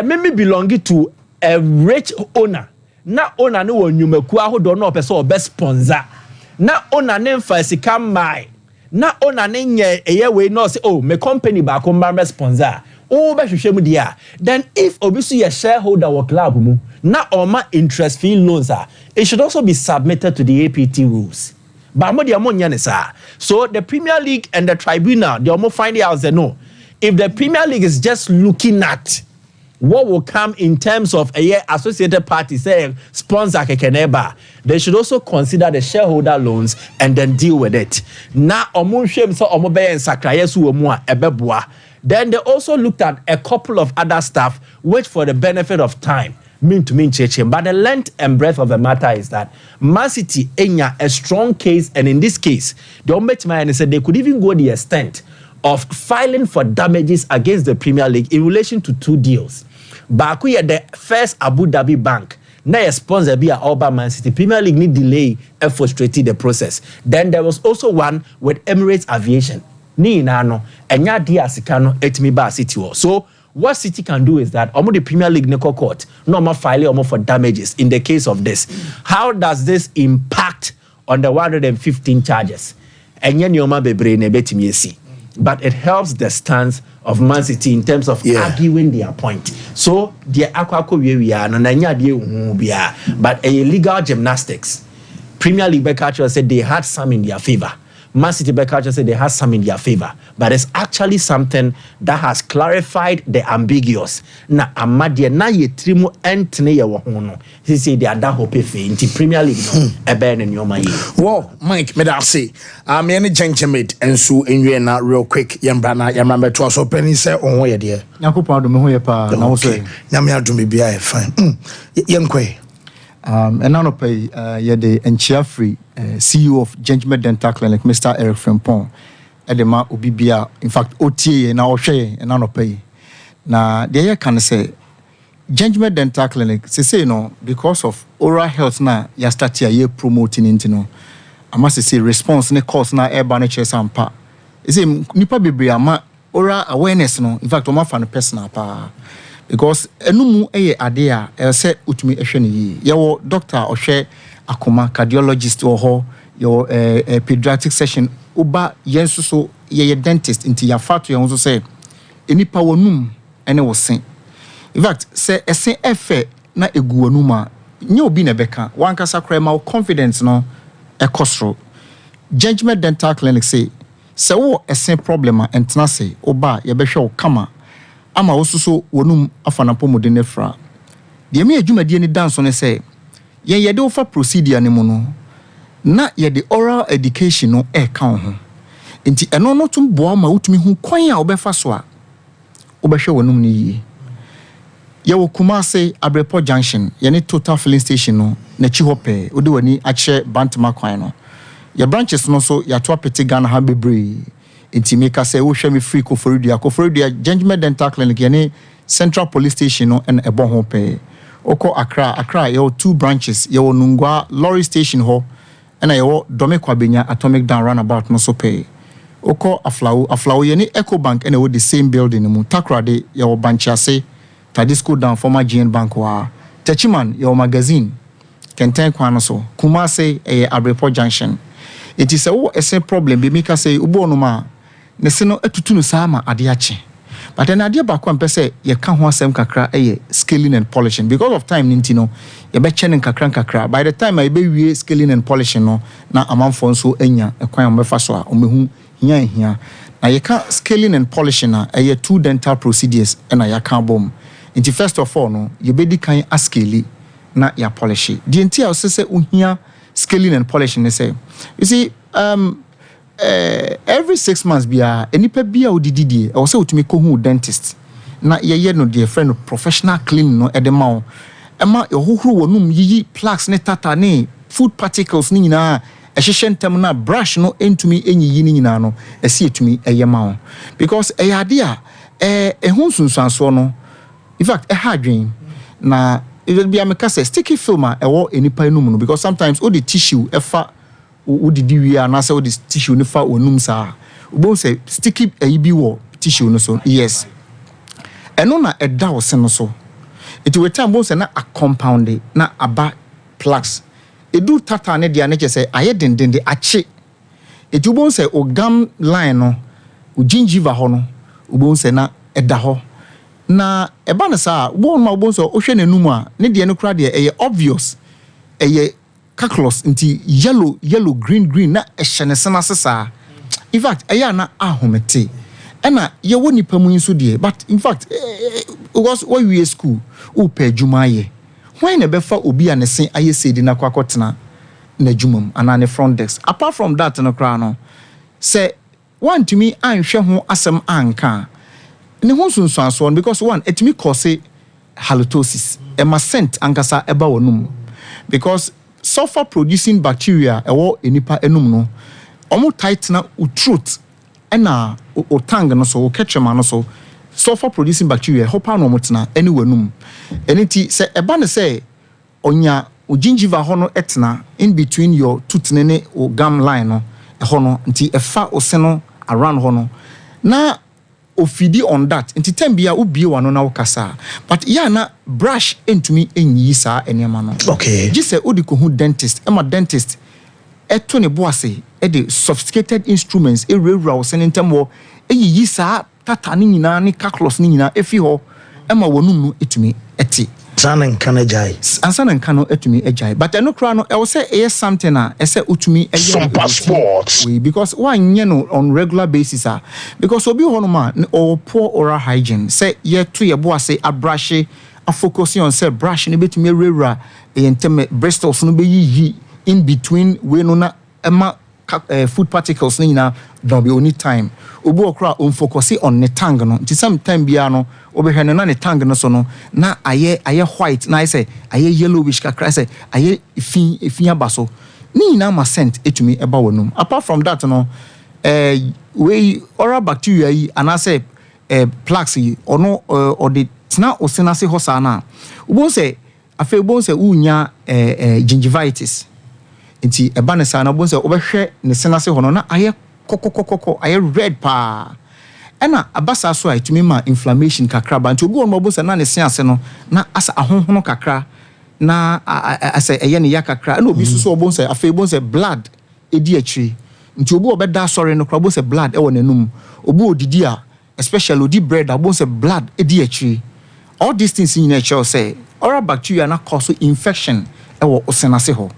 me belonging to a rich owner. Na owner no won nyumeku ahodo no person obe sponsor. Na owner ne mfa sika mai. Na owner ne nye eye we no say me company ba ko mba sponsor. O be hwehwe mu dia. Then if obi so ye shareholder wo club mu na oma interest free loans it should also be submitted to the APT rules. But mo dia mo nya ne sa. So the Premier League and the tribunal they almost find out say no. If the Premier League is just looking at what will come in terms of associated parties saying sponsor kekeneba, they should also consider the shareholder loans and then deal with it. Now, then they also looked at a couple of other stuff, which for the benefit of time, but the length and breadth of the matter is that Man City enya a strong case, and in this case, the Ombudsman said they could even go the extent of filing for damages against the Premier League in relation to 2 deals. Baku the first Abu Dhabi bank, na sponsor be a Man City. Premier League need delay and frustrated the process. Then there was also one with Emirates Aviation. Ni nano enya dia sikano etimi ba City. So what City can do is that the Premier League neko court no more file for damages in the case of this. How does this impact on the 115 charges? Enya nyoma bebre ne betimi esi. But it helps the stance of Man City in terms of arguing their point. So the akwako we are but a legal gymnastics. Premier League Beccacho said they had some in their favor. Man City Beccacho said they had some in their favor. But it's actually something that has clarified the ambiguous. Na amadia na ye trimu entne ye wohono. He say they are that hope fe in Premier League no ebe in your mind. Whoa, Mike, me that say I'm any gentleman and so in you na real quick yambrana yamrambe to us open say on where dear. Nyankopon do me ho ye pa na wo say. Nyame adum be bia fine. Yenkwe. And now pay the Enchia Free CEO of Gentleman Dental Clinic, Mr. Eric Frimpong. Edema Ubibia, in fact, OTA and our share and now pay. Now, the can say Gentleman Dental Clinic, say no, because of oral health now, you start here promoting into no. I must say, response ne course now air banner sampa. Is it Nipa Bibia oral awareness no, in fact, I'm fan personal pa. Because enumu adea say utumi ehwe ne ye doctor ohwe akoma cardiologist ho your pediatric session uba yenso so ye dentist inti ya fato ye so say enipa wonum ene wo sen. In fact say esen efe na egu wonum a nye obi na beka wankasa kra ma confidence no ekosro. Judgment Dental Clinic say wo esen problem a entena say oba ye behwe wo kama ama osuso wonum afanapo modene fra de me adwumadie ni dance ne say ye de ofa procedure ne mu no na ye de oral education no e kan ho enti eno no tum boa ma utumi hu kwan a obefa so a wobɛhwɛ wonum ni yie yɛwɔ Kumase Abrepo Junction yɛne Total Filling Station no n'akyi hɔ pɛ wode wani akyerɛ Bantama kwan no your branches no so yɛato apete Ghana ha bebree enti meka sɛ wohwɛ me free Koforidua Judgment Dental Clinic yɛne Central Police Station no ɛna ɛbɔ ho pɛ Oko Accra yɛwɔ 2 branches yɛwɔ Nungwa Lorry Station ho ɛna yɛwɔ Dome Kwabenya Atomic Down Roundabout no so pɛ Oko Aflawo yɛne Eco Bank ɛna ɛwɔ the same building no mu Takrade yɛwɔ Banchiase Tadisco Down former GN Bank wa Techiman yɛwɔ Magazine Kenten kwan no so Kumase Abrepo Junction it is a say problem be make say ubo no ma ne se no atutu no saa ma ade ache but then ade ba kwa mpese ye ka ho asem kakra scaling and polishing because of time ninti no ye be chene kakra by the time I be wie scaling and polishing no na amanfo nso anya ekwan mefa so a omehu hia na ye ka scaling and polishing na 2 dental procedures na ya ka bom nti first of all no ye be di kan ascale na ya polish di nti a se uhia scaling and polishing they say you see every 6 months bia enipa bia odididie I say utumi ko hu dentist na ye no dear friend professional cleaning no edema o ema yohuru wonum yiyi plaques ne tata ne food particles ni nyina ehhehye ntem na brush no entumi enyiyi ni nyina no esi etumi eyema o because eyade a ehun sunsuanso no in fact ha adwen na it will be a sticky film ewo enipa enum no because sometimes all the tissue efa udidi wi anase all the tissue ne fa onum sa ubo say sticky bi wo tissue no so yes eno na eda wo se no so it will time bo say na a compound na aba plaques edu tata ne dia ne che say aye dendende ache it ubo say o gum line no o gingiva ho no ubo say na eda ho na eba na sa wo so ohwe nanum a ne de no kra de obvious calculus nti yellow green na ehye ne sena sesa in fact na ahomete ena ye wo nipa mu nso de but in fact because we school o pa adwuma ye when na befa obi a ne sen aye sedi na kwakotena na adwumam ana ne front desk apart from that no kra no say want to me anhwe ho asem anka ne ho sunsuanso because one etimi cause halitosis scent ankasa eba wonum because sulfur producing bacteria ewo enipa enum no omo tight na throat ena o tongue no so o ketchema no so sulfur producing bacteria hopa no motena eni wanum eniti se eba ne se onya o gingiva ho no etena in between your tooth ne o gum line no ho no nti efa o se no around ho no na ofidi on that nti tambia obie wano na wokasa but na brush entumi enyi saa enema no okay gise odiko hu dentist dentist eto ne boase the sophisticated instruments rewura wo sentem wo eyi saa tata ni nyina ne calculus ni nyina efi ho wonum no etumi eti sanan kana jai ansanan kano etumi ejai but eno kra no e say something say utumi Sompa sports because one no on regular basis because obi ho no ma or poor oral hygiene say ye to ye bo say abrush a focus on say brush no betumi rewura entem bristles no be yi in between we no na ema food particles ni na don't be only time obi okra on focus on the tongue no nti sometime bia no obehwe no na ne tongue no so no na aye white na say aye yellowish kakra say aye ifin abaso ni na ma scent etumi eba wonum apart from that no we oral bacteria yi and I say plaques yi ono or the tna osenase hosa na obo say afa obo say unya gingivitis nti eba ne sa na obo say obehwe ne senase ho no na aye kokokokoko aye red pa ena abasa so a itumi ma inflammation kakra ba nti obi won obo say na ne sen ase no na asa ahonhono kakra na asa eye ne ya kakra na obi suso obo say afa obo say blood edi akiri nti obi obeda sorry no kra obo say blood e wonanum obi odidi a especially odi bread obo say blood edi akiri all these things in nature say oral bacteria na cause infection e wo osenase ho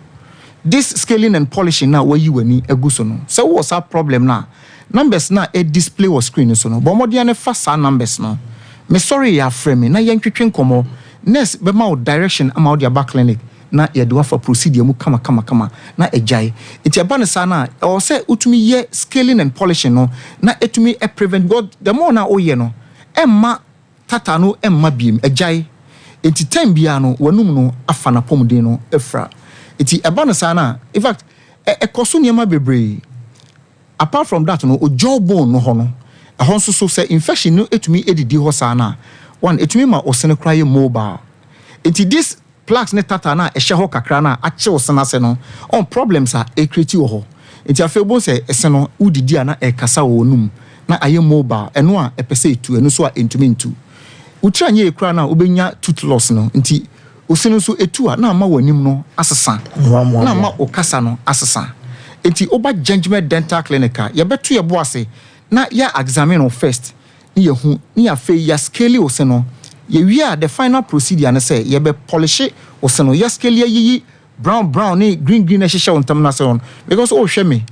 this scaling and polishing now where you wani eguso no so what's our problem now numbers na a display or screen so no but more than fast numbers no me sorry ya frame na yan twetwen komo next be ma direction ama dia back clinic na ye do for procedure mu kama na ejai it ya ban sa na o say utumi ye scaling and polishing no na etumi prevent god the more na oye no emma tata no emma biem agyae enti time bia no wanum no afa na pomden no efra enti eba no sana in fact ekoso niema bebre apart from that no ojo bone no ho no ɛhɔ nso so sɛ infection no etumi edidi hɔ sana one etumi ma osene kraye mobile enti this plaques ne tata na ɛhyɛ hɔ kakra na akye osena se no on problems a ekreti wɔ hɔ enti afebo sɛ ese no udidi ana ɛkasa wɔ num na aye mobile ɛno a ɛpɛsɛ etu ɛno so a entumi ntu utra nye ekra na obenya tooth loss no nti osene so etu a na ama wanim no asesa na ama okasa no asesa enti oba judgment dental clinic ye beto ye boase na ya examine no first ni ye hu ni afa ya scale ose no ye wi the final procedure na say ye be polish ose no ya scale yi brown ni green na hyehyɛ ontam na say on because o hwɛ me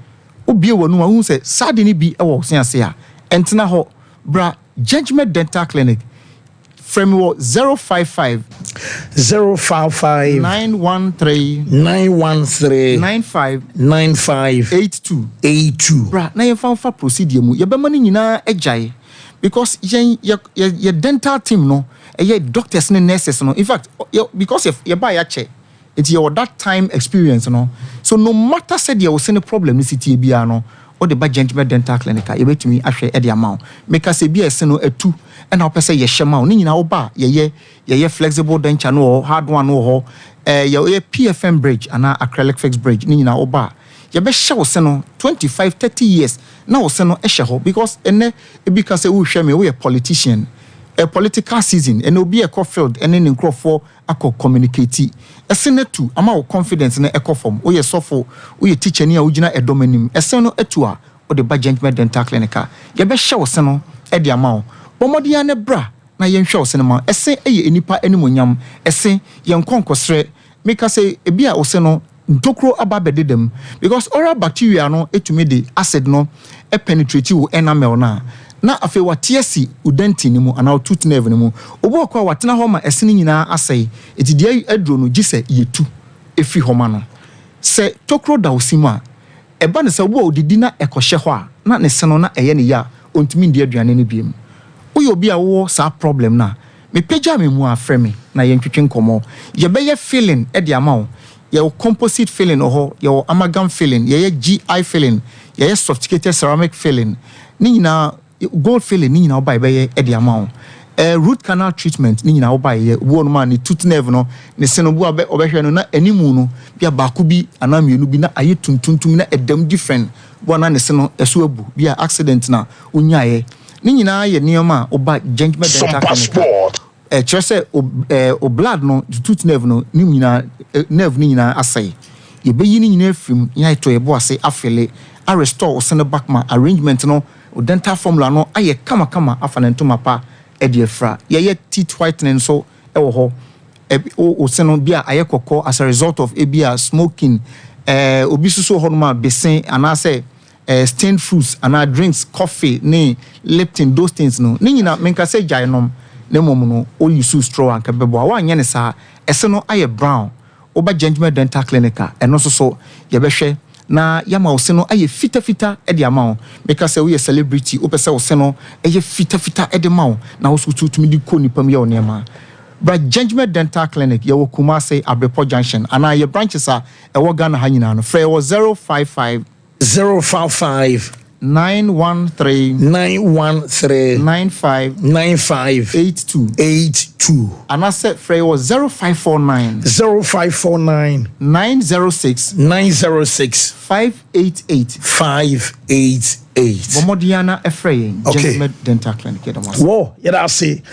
obie wanu hu say sade ni bi e wo se ase a entena ho bra judgment dental clinic from 055 913 82 bra na ye fa procedure mu ye be mani nyina agyae because ye dental team no ye doctors and nurses no in fact because if ye buy ya check it's your that time experience no so no matter said you was any problem ni city bia no or the judgment dental clinic you betumi ahwe e de amount make us be ese no atu and how person ye shema ni nyina oba ye flexible denture no hard one no ye PFM bridge and acrylic fixed bridge ni nyina oba ye be hye wo se no 25-30 years na wo se no hye ho because ene e bi ka se wo hwe me we politician a political season and obi e field and in crofo akọ communicate esene tu ama wo confidence na ekofom wo ye sofo wo ye teacher ni a wo gina edomanim esen no etu a wo de judgment dental clinic ye be hye wo se no e de ama wo bomodi ya ne bra na ye nhwe wo se no ma esen eye enipa animonyam esen ye nkonkosre make say ebi a wo se no ntokro ababededem because oral bacteria no etumi de acid no e penetrate wo enamel na afi watiesi udenti ni mu ana tooth nerve ni mu obo kwa watena ho ma esene nyina asai etidi aduro no gise yetu efi ho ma no se tokro da osima eba ne se wo odidi na ekohye ho a na ne se no na eye ne ya ontumi ndi aduane ne biem uyo bi a wo sa problem na me pagya me mu afre me na ye ntwetwe nkomo ye be ye feeling e de ama wo ye composite feeling oho ye amalgam feeling ye GI feeling ye sophisticated ceramic feeling ni nyina gold filling ni nyina oba be e de ama root canal treatment ni nyina oba ye wo no ma ni tooth nerve no ne se no bu obehwe no na animu no bia baako bi anamienu bi na aye tuntuntum na edam different bo na ne se no eso abu bia accident na onyaye ni nyina ye nioma oba judgment dental clinic chese o blood no tooth nerve no ni nyina nerve ni nyina asai ye be yi ni nyina afim nya to ye bo ase afele a restore o sene backma arrangement no o dental formula no aye kama afanento mapa e de fra ye teeth whitening so e wo ho o sene bia aye kokko as a result of ebia smoking obi suso ho no ma besen ana say stained fruits ana drinks coffee ne Lipton those things no ni nyina menka say jainom ne mom no o use straw anka bebo wa anya ne sa ese no aye brown oba judgment dental clinic eno so ye behwe na yama oseno aye fita e de ama make say we celebrity opese oseno aye fita e de ma na wo so tutumi di ko nipam ye onema but judgment dental clinic ye wo Kumasi Abrepo junction ana ye branches e wo Ghana ha nyina no frɛ wo 055 913 95 82 and I said free was 0549 906 588 Bomodiana Efrain, Judgment Dental Clinic. Whoa, yeah, I say,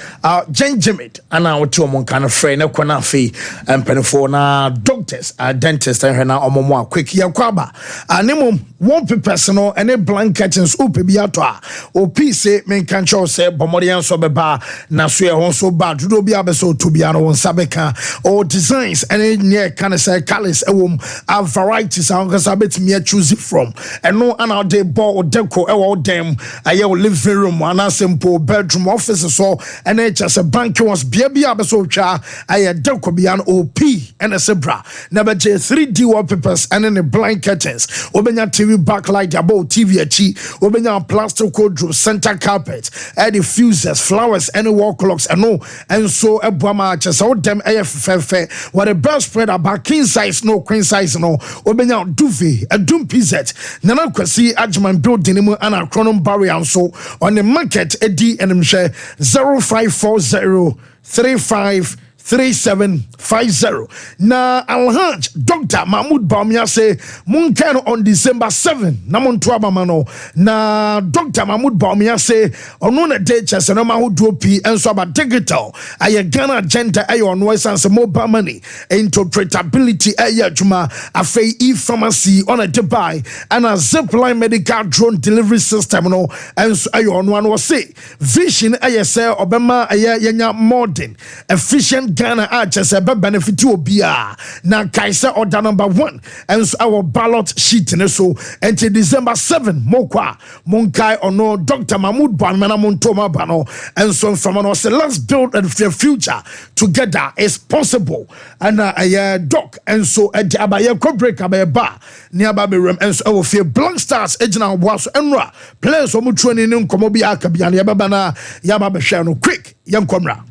Judgment, and our two among kind of friend, a quanafi, and penifona doctors, dentists, and her now omo quick yakwaba. And name one personal and a blanket and soup biatoa, or piece, men can show say, Bomodian sobeba, Nasue also bad, do be abeso to be on Sabeka, or designs, and in near can I say, Callis, a woman, have varieties, and sabit me choose it from, and no another day ball or deck. baako ɛwɔ dem ɛyɛ living room ana simple bedroom office so ɛna just a bank was bia beso twa ɛyɛ deco bia no OP ɛna sebra na bɛgye 3D wallpapers ɛna ne blind curtains obenya TV backlight about TV achi obenya plastic wardrobe center carpet the fuses flowers and wall clocks and so ebwama just all them fefe what a best spread about king size no queen size no obenya duvet a doom pizet nana kwasi ajman building mu ana chronom barrier and so on the market edi and share 0540353750 na Alhaj Dr. Mahmoud Baumia say Munken on December 7 na montoa mano na Dr. Mahmoud Baumia say on a day chess and Mahmoud P and so about digital a Ghana agenda on Western mobile money interpretability a juma a fay e-pharmacy on a Dubai and a zipline medical drone delivery system no and so on one was say vision a say Obama a yenya modern efficient Ghana just a benefit to Obia na Kaiser order number 1 and so our ballot sheet so until December 7 Mokwa Munkai or no Dr. Mahmoud Banmana Montoma Bano and so from us let's build a future together is possible and a doc and so a abaya break abaya bar near Baby Room and so our fear blank stars ejina was enra players omu training in Komobi Akabian Yabana Yababa Shano quick young Komra.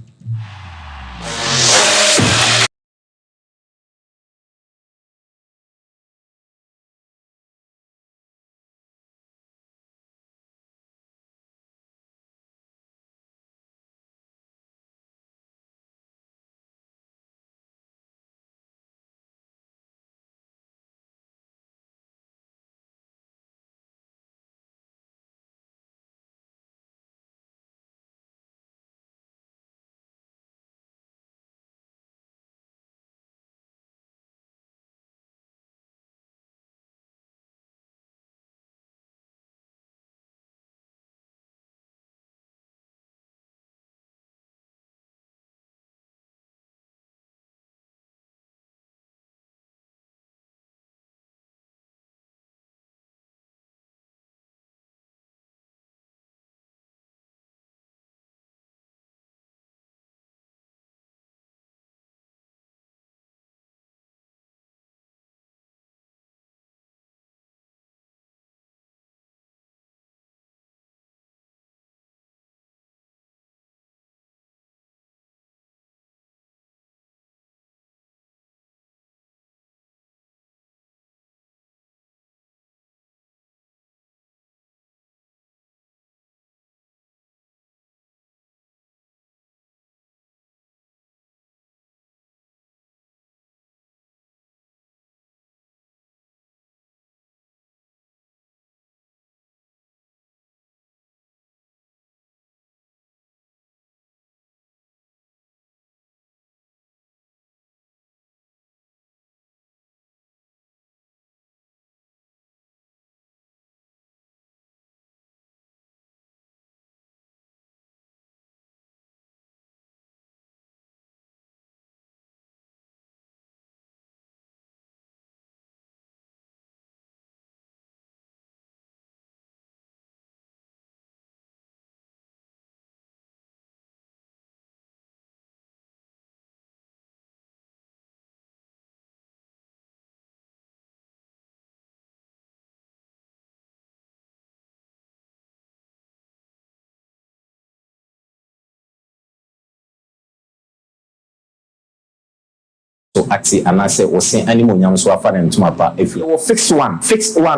So ati anase osin animal nyam so afa na ntuma pa efi wo fixed one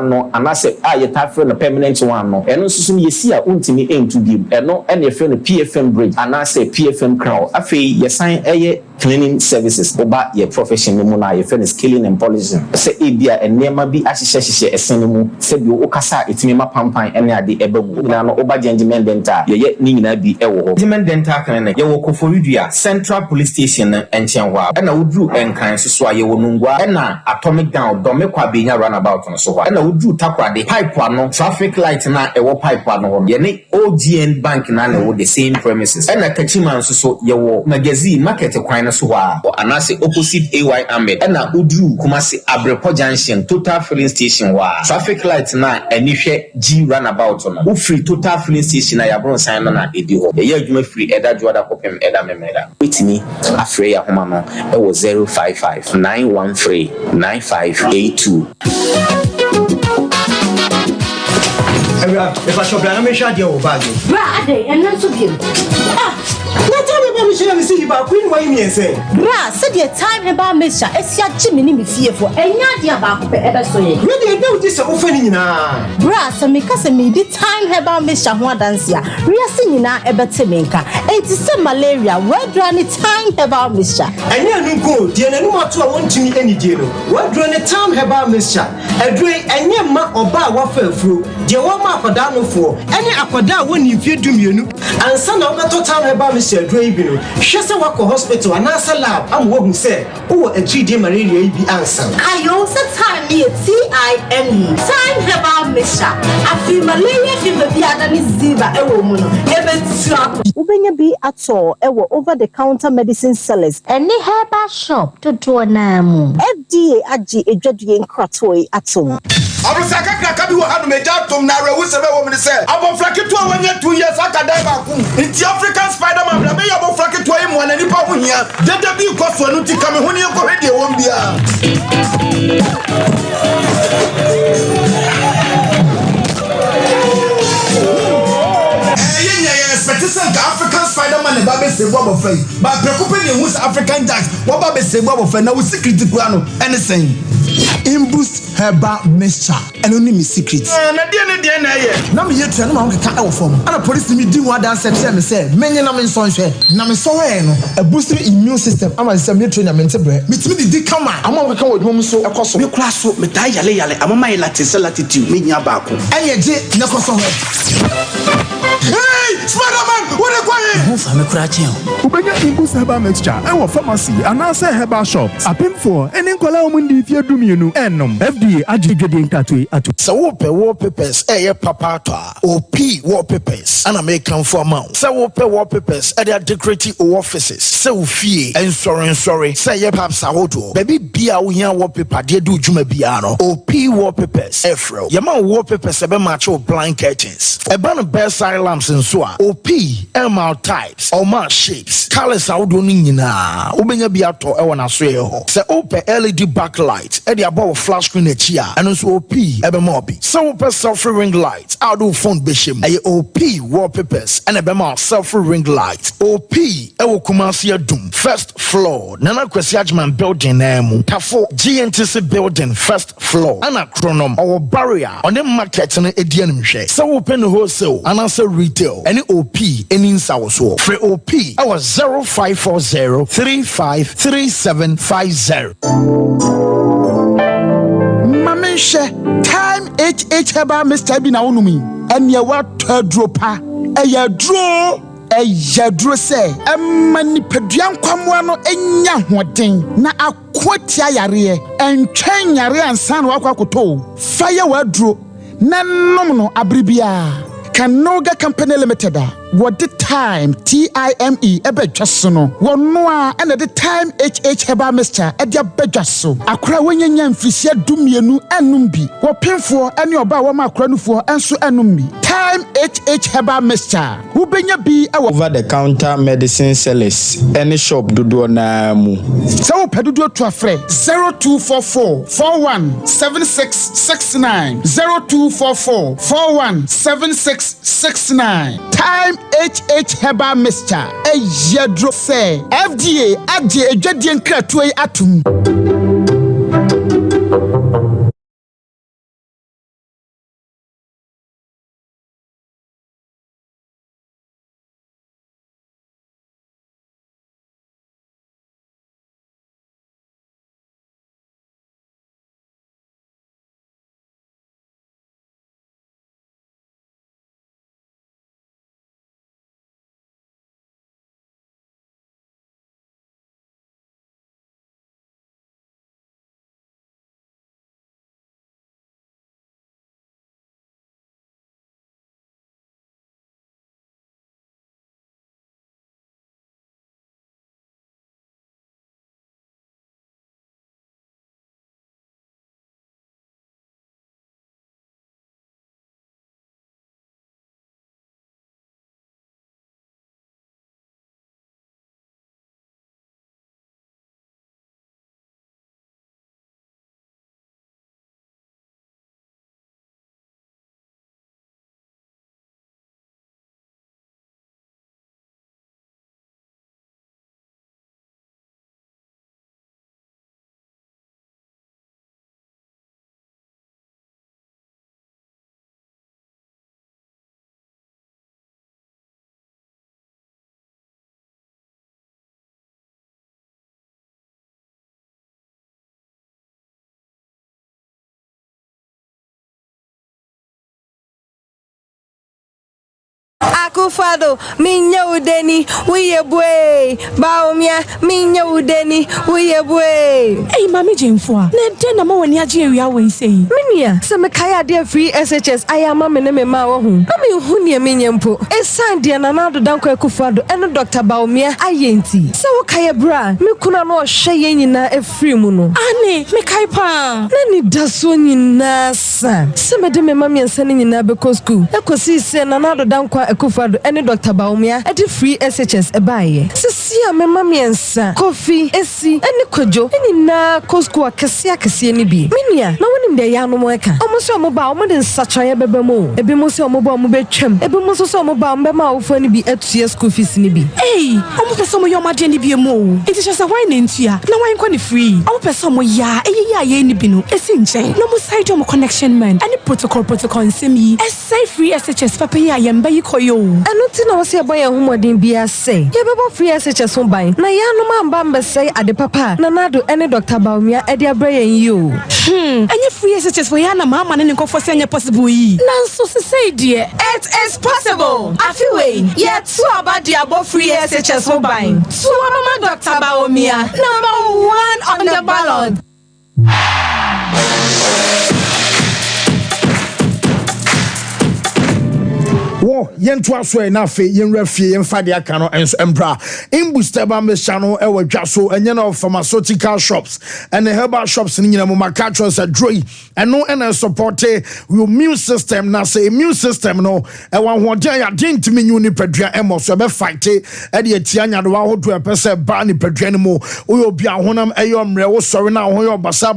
no anase ye ta frɛ no permanent one no eno nso so yesi a untimi entu bi eno ene frɛ no PFM bridge anase PFM crown afei yesan eye cleaning services oba ye profession mu na ye frɛ no scaling and polishing se ebia enema bi ahyehyehye esen mu se bi o kasa etimi ma pampan ene ade ebamu nyina no oba gentleman dental ye ni nyina bi ewo ho gentleman dental clinic ye wo Koforidua Central Police Station enchen ho na wodru nkran so a ye wonungwa na atomic down dome kwa benya runabout no so ho na udu takwade pipe ano traffic light na ewo pipe ano ho ye ne OGN bank na wo the same premises na kachiman so ye wo magazine market kwan no so ho anase opposite AY Ahmed na udu Kumasi Abrepo Junction total filling station wa traffic light na anihwe G runabout no wo free total filling station na ya bron sign no na edi ho ye adwuma free eda joada kopem eda memeda wetimi afre ya homa no e wo 055 913 9582 if I shop na me shade o bag bra ade enna so biem na tell me about me share me see you ba queen why me say bra said the time about me sha esia gimi ni me fiefo enya de aba ko pe ebe so ye me dey do this o fa ni nyina bra se me ka se me di time about me sha ho adanse a riase nyina ebe te me nka enti se malaria wadra ni time about me sha enya nu go die na nu mato a wontimi ani die no wadra ni time about me sha edre enya ma oba wa fa afuro die wo ma akoda no fo ene akoda woni mfie dumienu ansa na obeto time about me sha edre bi no hwe se wako hospital anasa lab am wo hu se wo atri malaria yi bi ansa ayo se time me TIME time about me sha afi malaria fi be ada ni ziva ewo mu no ebe tua ubenya bi ato ewo over the counter medicine sellers any herbal shop to do na mu FDA agi edwadue nkratoi ato Abusaka kraka bi wo hanu meja tom na rewu sebe wo mini se abofra keto awanya 2 years akadai ba ku nti African Spider-Man bla me ya abofra keto yi mu na nipa ho hia dede bi koso no ti ka me ho ne ko hwede wo mbia Expectation ka African Spider-Man ba be sebo abofra yi ba preocupe ne hu African Jack wo ba be sebo abofra na wo secret kura no anything Imboost herbal mixture and only me secret na dia na ye na me yetua na ma nkeka e wo fom ana police mi di ho adan say me say menye na me nso hwe na me so we no a boost immune system ama say me train na me ntebe mitimi di kama ama nkeka wo dwom so ekoso me kura so me dai yale amama yi latitude me nya ba ko enye je ne koso ho hey Spider-Man what e kwaye ho fa me kura chen ubenya Imboost herbal mixture e wo pharmacy anase herbal shops apimfo eni nkola omundi fie dumienu enom FDA agidwede nkatwe ato so wo pe wallpapers ye papa to OP wallpapers ana make am for amount so wo pe wallpapers e dey decorate offices so fie sorry say ye paps ahodo baby bia wo hia wallpaper dey do djuma bia no OP wallpapers efro ye man wallpapers e be match o blind curtains e ban bedside lamps nso a OP emal types or man shapes colors ahodo ni nyina obenya bia to e wona so ye ho say open LED backlight e dey above flash screen echi a and so OP ebe mo bi so open self ring light out of phone beshem e OP wallpapers and ebe mo self ring light OP e wo Kumasi adum first floor Nana Kwesi Ajman building na mu tafo GNTC building first floor ana chronom or barrier on the market na edian hwe so open wholesale and answer retail any OP any nsawo so free OP our 0540 353750 Mamishe time HH herbal Mr. Bina unumi and ya what dropa a dro say mani peduan kwamwa no enya hoden na akwatia yare en twen yare ansan wakwakoto fire wadro na nom no abribia Kanoga Company Limited what the time TIME ebe dwaso no wono a na the time HH herbal mixture e dia bedwaso akra wonyanya mfisia dumienu enum bi wo pemfo ene oba wo ma akra nufuo enso enum bi time HH herbal mixture wo benya bi over the counter medicine sellers any shop dodo na mu so wo pedodo to afre 0244 417669 0244 417669 time HH herbal mixture e yedro say FDA agye edwadie nkratoe atum Akufado, minya udeni, we boy. Baumia, minya udeni, we boy. Hey, Mammy Jane for. Then I'm on Nigeria, we say. Minia, some kaya dear free SHS. I am a man and my own. I mean, Hunia Minyampo. A Sandy and another Danko Akufado and Dr. Baumia, I ain't. So kaya bra, me kuna no shayina a free muno. Annie, me kaipa. Nani dasuni nasa. Some of them mammy and sending in Abaco school. Ecosi send another Danko Akufado and Dr. Baumia at the free SHS a buy. Sia me mammy and sa coffee, esi, and Kojo, and na Cosco Cassia ni bi. Minia, no one in the Yano Moeka. Almost a mobile more than such a bebemo. A bimoso mobile mobetchem. A bimoso mobile bema for any be at school fees ni bi. Hey, almost some of your margin be a mo. It is just a wine in here. No one can free. Almost some ya, a ye bino, a sinche. No more side of connection man. Any protocol in semi. A safe free SHS papa ya yamba koyo. And not in our say by a woman didn't be a say. Yababa free SHS home by. Na ya no man bamba say at the papa. Nanado any Dr. Baumia at their brain you. And your free SHS for Yana Mamma and go for senior possible. Nanso say dear. It is possible. I feel way. Yet so about the above free SHS home by. So Mama Dr. Baumia. Number 1 on the ballot. Wo yentu aso na fe yenrafie yemfa de aka no enso embra imbusteba mesha no ewa dwaso enye na pharmaceutical shops and herbal shops ni nyina mo makatros adroi eno na support your immune system na say immune system no ewa hoden ya dintimi nyu ni padua emoso be fight e de atia nyado wa hodo epese ba ni padua ni mo oyo bia honam eyo mre wo sori na ho yo basa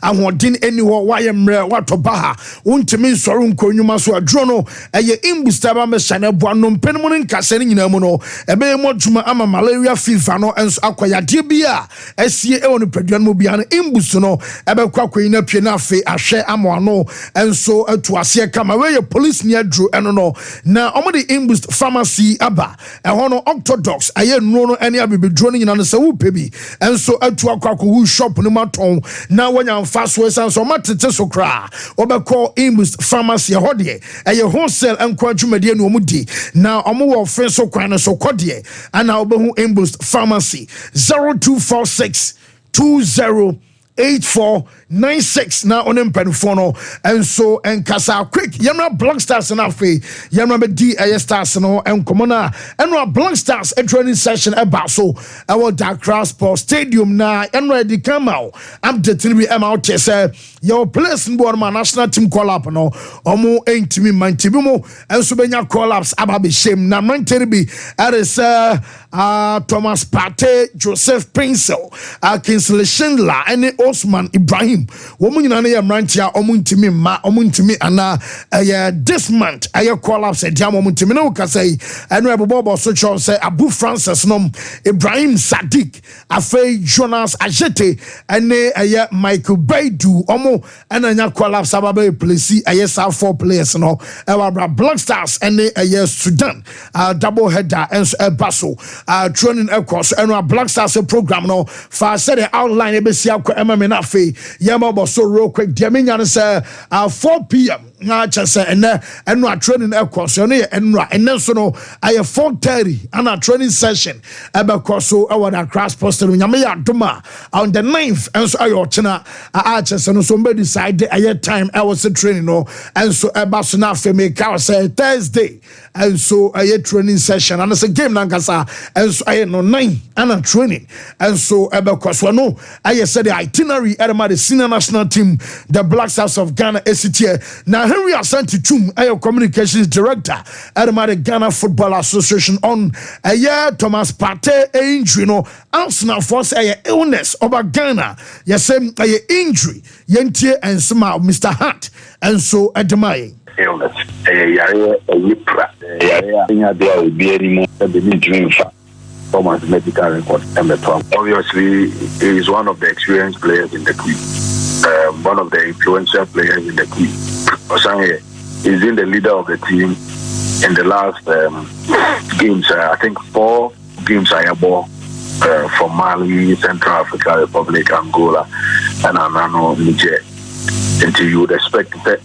ahoden eni ho wa ye mre watoba ha untimi sori nkonyuma so adro no eye Staba me shane boano mpenimu nkase ni nyina mu no ebe mo dwuma ama malaria fever no enso akwaya de bia asie e wonu padua no bia no imbusu no ebe kwakwai na pie na afe ahwe amoano enso atuase kama we police ni adru eno no na omode imbus pharmacy aba eho no orthodox aye nuro no ene abibedro no nyina no se wo pebi enso atu akwakwo wu shop no maton na wanya mfa so enso matete so kra obekọ imbus pharmacy ho de aye wholesale enko adwumade no omudi na omo wo fe so kwan no so kodie ana obehu imbus pharmacy 0246 208496 na onem penfono enso enkasa quick yamra Black Stars na fe yamra be di stars no enkomona enwa Black Stars a training session eba so our Dakar Sport Stadium na enwa di kamau update ni be out say your place in board national team call up no omo entimi mantibi mo enso benya collapse aba be shame na manteri bi Thomas Partey, Joseph Pinsel, Kingsley Schindler, and Osman Ibrahim. Woman in a rantia, omuntimi ma, omuntimi ana, this month, I collapse a jam omuntimino say, and Bobo Social say, Abu Francis Nom, Ibrahim Sadiq, Afe Jonas Ajete, and Michael Baidu, Omo, and a collapse ababe plesi, a 4 players, no, our Black Stars, and a Sudan, double header, and a basso. Training across and our Black Stars program no fa said the outline ebesi akwa emame na fe yema bo so real quick diamenya say 4 p.m. na chese and our training across no and so no I 4:30 and our training session ebe so our Accra Sports nyame ya doma on the 9th and so ayo chena chese no so be decide aye time I was training no and so eba so na fe make I say Thursday and so aye training session and it's a game nankasa and so I no 9 and training and so ebe so no I said the itinerary at the senior national team the Black Stars of Ghana SCTA now Henry Asante Chum ayo communications director at the Ghana Football Association on a year Thomas Partey injury no Arsenal force a illness over Ghana yes a injury yentie and some Mr. Hart and so admire illness yare lipra yare there will be any more the dream Thomas medical record obviously he is one of the experienced players in the group, one of the influential players in the group. Osange is in the leader of the team in the last games. I think 4 games I have from Mali, Central Africa Republic, Angola, and Anano, Niger. Until you would expect that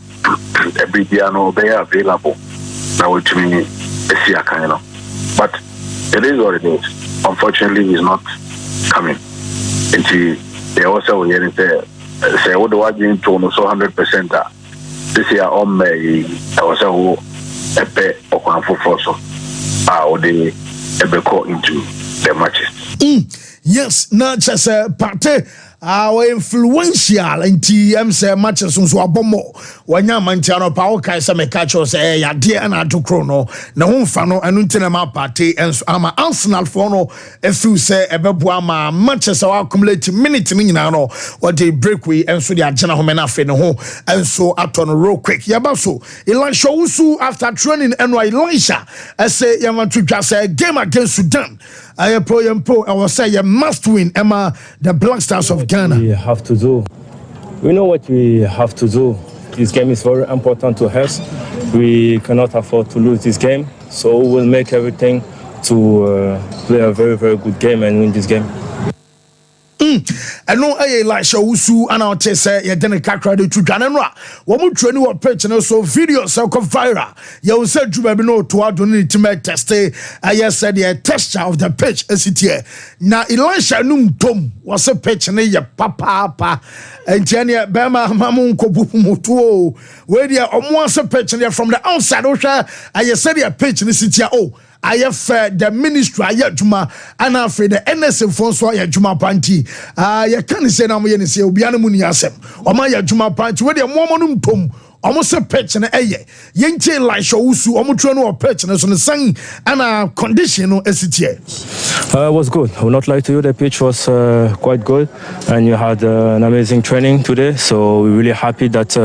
every piano they are available. Now, which means But it is what it is. Unfortunately, he's not coming. And they also hearing say what do I do to almost 100%. This year on May, I was a pay or for so. Or they go into the matches. Yes, not just a party. Our influential in TMC matches on Swabomo. When your Mantiano Power Kaisa me catch us, ya dear and I to chrono. No one fano and untinama party and ama Arsenal fono. If you say a bebuama matches are accumulated minute minano what they break we and so the agenda homena feno and so at on real quick. Yabaso Elisha Usu after training and Elisha I say Yaman to just a game against Sudan. I was say you must win, Emma, the Black Stars of Ghana. We have to do. We know what we have to do. This game is very important to us. We cannot afford to lose this game, so we'll make everything to play a very, very good game and win this game. I know Elisha Usu and I'll say you didn't kakra to Janenra. Woman training what pitch and also video so viral. You said you maybe know to our donate to make test. I said the texture of the pitch is it here. Now Elisha Num Tom was a pitch and your papa and Jenny Bama Mamun Kobumoto. Where they are almost a pitch and from the outside. I said the pitch in the city. Oh. I have the ministry Juma and after the NSF Fonso Juma Panti. You can't say now we say Obiana Muniasem or my Juma Panti where the woman pum almost a pitch and a Yenche Elisha Usu Omutrano or pitch and on the sun and condition or SCTA. It was good. I will not lie to you, the pitch was quite good and you had an amazing training today, so we're really happy that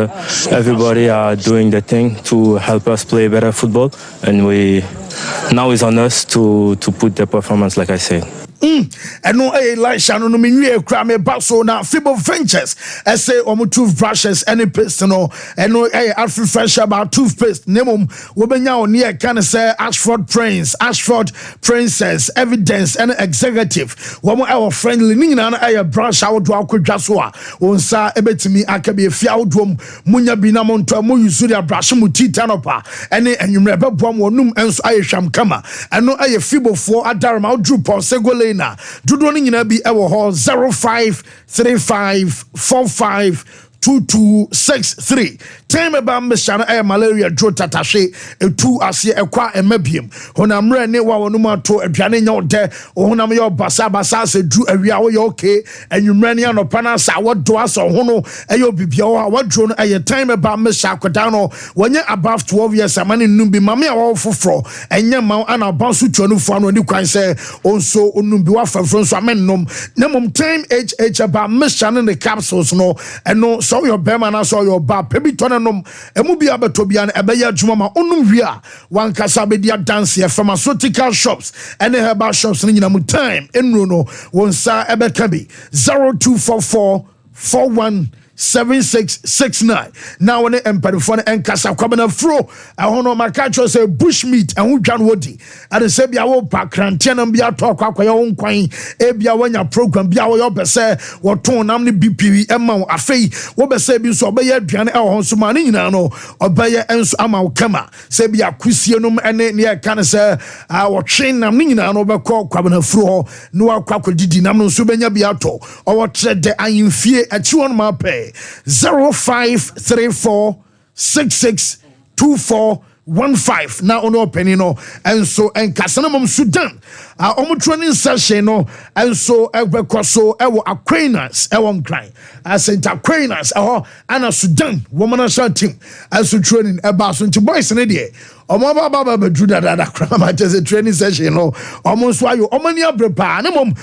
everybody are doing the thing to help us play better football, and now it's on us to put the performance like I said. And no Elisha no me cram a basso na Fibo Ventures. I say toothbrushes any paste no and no Alfred Fresh about toothpaste. Nemum wobenya near can say Ashford Princess, Evidence and Executive. One our friendly nina na brush out do akwadwaso a onsa ebetimi akabe fiawdom munya binamonto mo yusu dia brush mu titanopa ene enwumre beboam wonum enso ayehwam kama eno Fibo for adarma odru Paul Segole na dodo ni nyina bi ewo ho 0535452263 time about meshana malaria dro tatashe etu ase ekwa emabiem honamre ne wa wonu mato aduane nya ode honam ye basa se dru awia wo ye okay enwumre ne anopa na sa wodo aso ho no eyo bibia wo wadro no time about mesha akoda no wonye above 12 years amane num bi mame a wo foforo enye ma ana bansu tuanufo no ni kwan se onso onum bi wa fafro so amennom na mom time age about mesha ne capsules no eno so your bema na so your ba pebi tonenom emu bi abetobia na ebeya adwuma ma onum wi a wan kasa be dia dance pharmaceutical shops and herbal shops ni nyina mu time enro no wonsa ebeka bi 0244417669 now when emperifone enkasa kwabana fro ahono makacho say bushmeat and dwan wodi ade say bia wo pakrante na bia to akwakwaya wo nkwan e bia wanya program bia wo yobese wo ton nam ne BPV ema afei wo bese bi so obeya aduane e ho so ma ne nyina no obeya enso ama wo kama say bia kusie nom ene ne e kan say wo twen nam ne nyina no bekọ kwabana fro no akwakodidi nam no so benya bia to o wo trede ayimfie achi won ma pe 0534662415 now on opening no and so and Kasanamum Sudan training session no and so so ewo Aquinas ewon cry as Aquinas and Sudan woman national team as training about so boys in there baba do that crama just a training session no almost why you omani abrepa na mom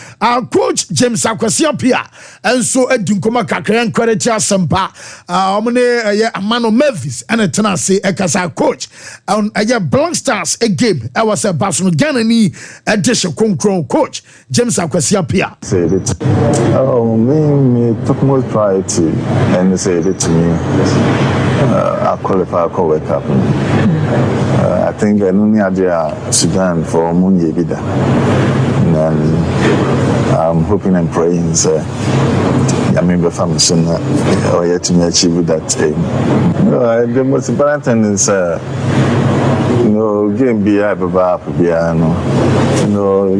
coach James Akwasi apia and so edunkoma kakran quality Sompa omne amano Mavis and tenase ekasa coach and Black Stars a game I was a Barcelona Ghanaian edition concron coach James Akwasi apia said it me took more pride to and they said it to me I qualify for World Cup. I think I only had Sudan for Munye Bida. And I'm hoping and praying I mean, from soon or yet to achieve that aim. The most important thing is game be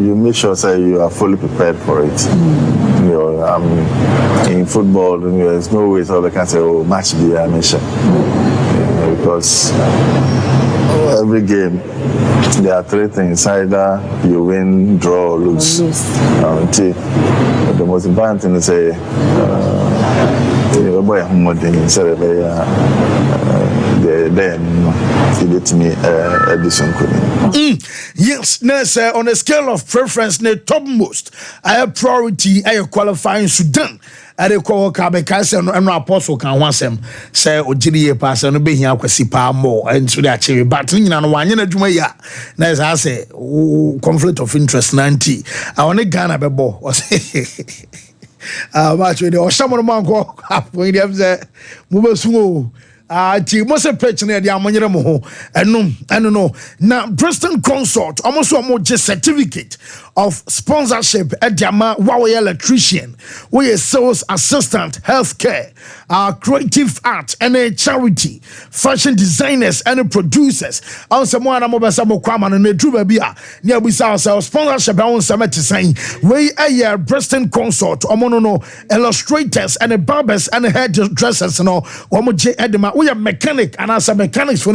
you make sure that you are fully prepared for it. In football, there's no way so they can say, oh, match be a mission. Because every game, there are three things: either you win, draw, or lose. The most important thing is yes, on a scale of preference, the topmost priority qualifying Sudan. I recall Kabekase and Apostle can once him say Ojiri pass and be here kwasi pa more and so that cherry but you know one year jumaya na as I say conflict of interest 90 I want Ghana bebo was match with the someone man go when them say mubesungo ti mo se pitch na dia amonyere mo ho no na Preston Consort almost just certificate of sponsorship at Diama Wawe electrician, we a sales assistant, healthcare, creative art, and a charity, fashion designers and producers. On someone I'm over some Kwaman and a Drubabia, near we saw sponsorship on Summit saying, we a Preston Consort, Omono, illustrators and barbers and hairdressers and all, Omoje Edema, we are mechanic and as a mechanics for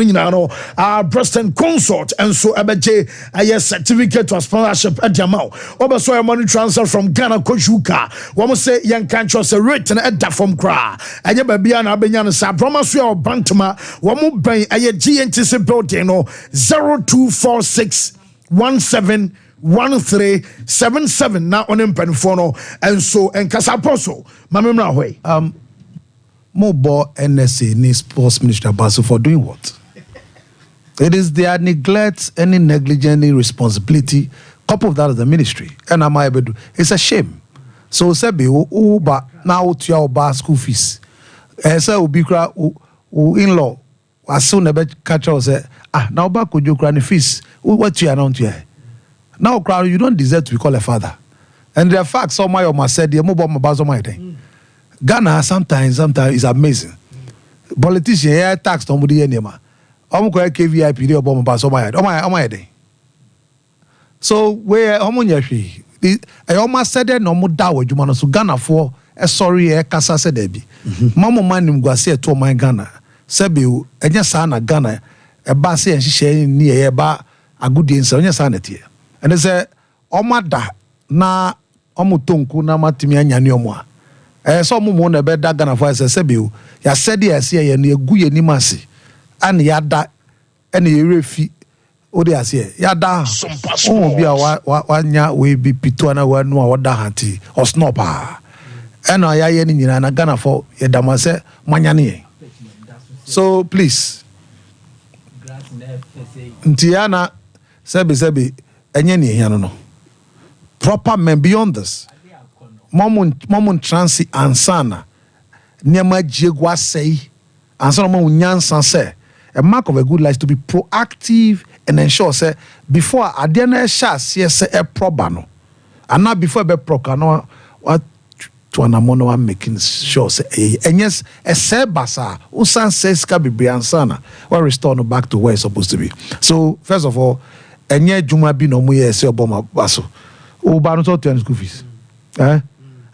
Preston Consort, and so Abaje a certificate of sponsorship at Diama. Also, a money transfer from Ghana Kojuka. One say young country a rate and a from cra. And your baby and Abenyan sa promise you Bantama. One more bay a GNTC building 0246 171377 now on Impenfono and so and Casaposo. Mamma way. Mobile NSA ni sports minister Basu for doing what? It is their neglect, any negligent responsibility. Couple of that is the ministry, and am I able to? It's a shame. So Sebi uba now to your bar school fees. Esa ubikra in-law as soon as catch us say now back with your granny fees. What you announced here? Now crowd you don't deserve to be called a father. And the fact some of my said the mobile bazo my thing. Ghana sometimes is amazing. Politician here tax somebody anymore. I'm going to KVIP the bomb bazo my day. So where homonyashi I almost said that no more dawo jumano so Ghana for sorry kasa said debi mama manim gwase to my Ghana sebi enya sa na Ghana e ba se nhihye ni e ba agudie nsa enya sa na tie and say omada na omutonku na matimi anya ne omo a so omo na be da Ghana for sebi ya said yes ye na egu ye ni mase an ya da ene ye refi ode ase ya da o bia wanya we bi pito na wa no da hanti o snopa ena ya ye ni nyina na Ghana for ye damase manya ne. So please ntiana sebi enye ne hia no proper men beyond this momon transi ansana niema jiegwa sei ansana mo nyansan say a mark of a good life to be proactive and ensure say before adena shas yes a probano and not before be procano what to an amono making sure say and yes a sebasa usan says ka be ansana or restore no back to where it's supposed to be. So first of all enye juma bi no mu yes oboma baso o ba no to school fees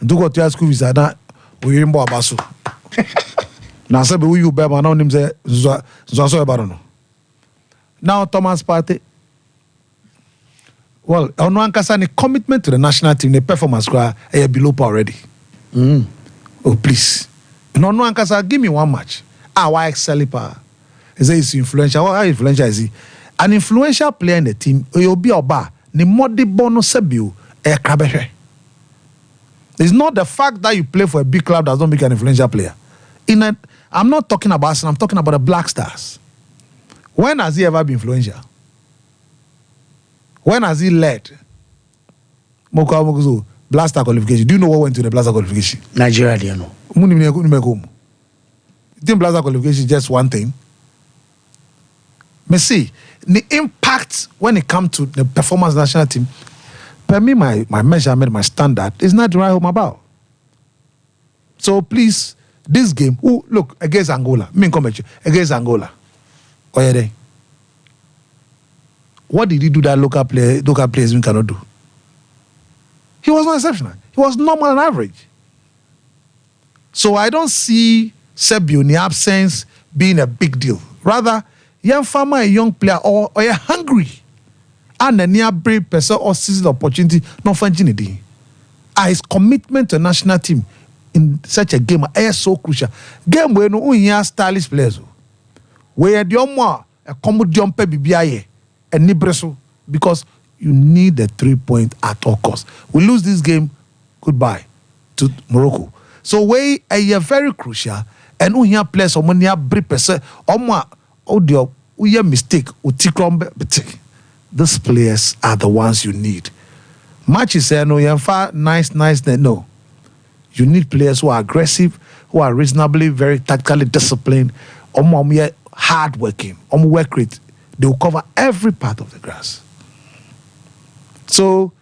do go to school fees na we mbo abaso na say be you be man no nim say so e ba no. Now Thomas Partey, well, on one case, any commitment to the national team, the performance cry below par already. Oh please, no one case, give me one match. Why excel power? Is he influential? How influential is he? An influential player in the team, you'll be a bar. The modi bono sebiu krabehe. It's not the fact that you play for a big club that don't make an influential player. I'm not talking about Arsenal, I'm talking about the Black Stars. When has he ever been influential? When has he led Blaster qualification? Do you know what went to the Blaster qualification? Nigeria, do you know? You think Blaster qualification is just one thing? Me see, the impact when it comes to the performance national team, per me, my measurement, my standard is not the right home about. So please, this game, look, against Angola, against Angola. What did he do that local players cannot do? He was not exceptional. He was normal and average. So I don't see Sebio in the absence being a big deal. Rather, young farmer, a young player, or a hungry, and a near brave person or seizing opportunity, not finding it. His commitment to the national team in such a game is so crucial. Game where no one stylish players, where the more a commodium pe bibiaye and nibreso, because you need the 3 point at all costs. We lose this game, goodbye to Morocco. So we are very crucial, and we have players or money brave person or more audio we mistake these players are the ones you need. Matches say no, you're far nice. No, you need players who are aggressive, who are reasonably very tactically disciplined, or more hard working, or work rate. They will cover every part of the grass. So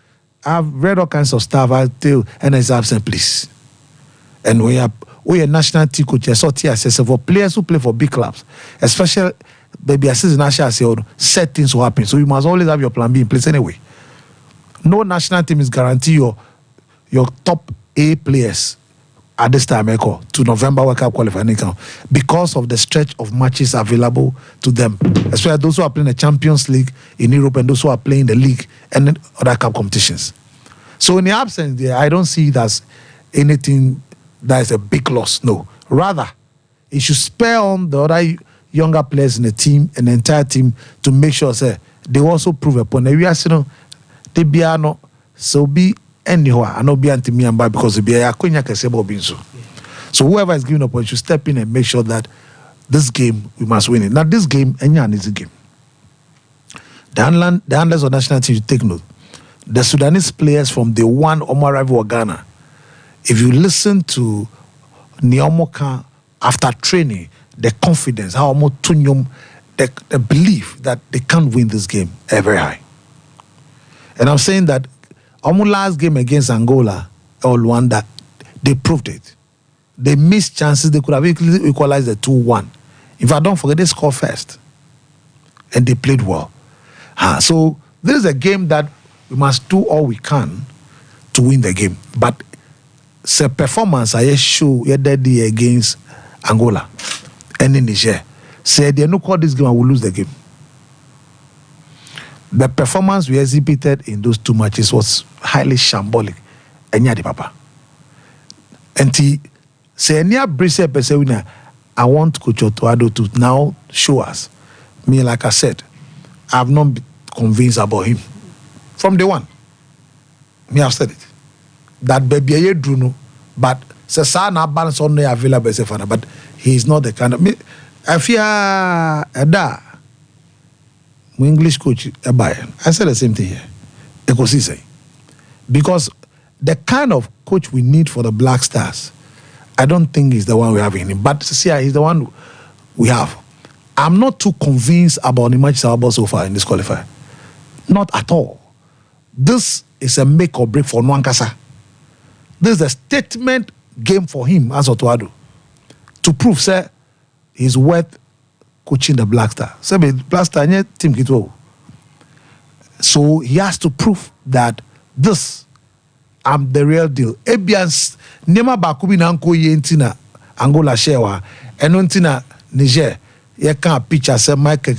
I've read all kinds of stuff. I tell and it's absent, please. And we are national team coaches, so for players who play for big clubs, especially maybe assist national set things will happen. So you must always have your plan B in place anyway. No national team is guarantee your top A players at this time to November World Cup qualifying because of the stretch of matches available to them, especially those who are playing the Champions League in Europe and those who are playing the league and other cup competitions. So in the absence there, I don't see it as anything that is a big loss. No, rather it should spare on the other younger players in the team and the entire team to make sure they also prove upon it. We are saying they be no so be anywhere and not be anti me and by because be a quenya kesebo binso. So whoever is given a point should step in and make sure that this game we must win it. Now this game Enyan is a game. The handlers of national team should take note. The Sudanese players from the one Omar arrival of Ghana, if you listen to Niomoka after training, the confidence, how much tunyum, the belief that they can't win this game are very high. And I'm saying that our last game against Angola or Luanda, they proved it. They missed chances. They could have equalized the 2-1. If I don't forget, they scored first. And they played well. So this is a game that we must do all we can to win the game. But the performance I show yesterday against Angola and in Niger, said they no call this game and we'll lose the game. The performance we exhibited in those two matches was highly shambolic. Enya papa. And he say Enya Brise Pesewina, I want Coach Otoado to now show us. Me, like I said, I have not been convinced about him. From day one. Me have said it. That baby I drew no, but Sasana balance on the available, but he is not the kind of me. I fear Ada. My English coach, I said the same thing here. Because the kind of coach we need for the Black Stars, I don't think he's the one we have in him. But see, he's the one we have. I'm not too convinced about the matches about so far in this qualifier. Not at all. This is a make or break for Nwankasa. This is a statement game for him as Otoado to prove, sir, he's worth coaching the Black Star. So Black Star team kitwo. So he has to prove that this I'm the real deal. Ebians nema bakubi na nko ye ntina Angola shewa eno ntina Niger ye kan picture say Mike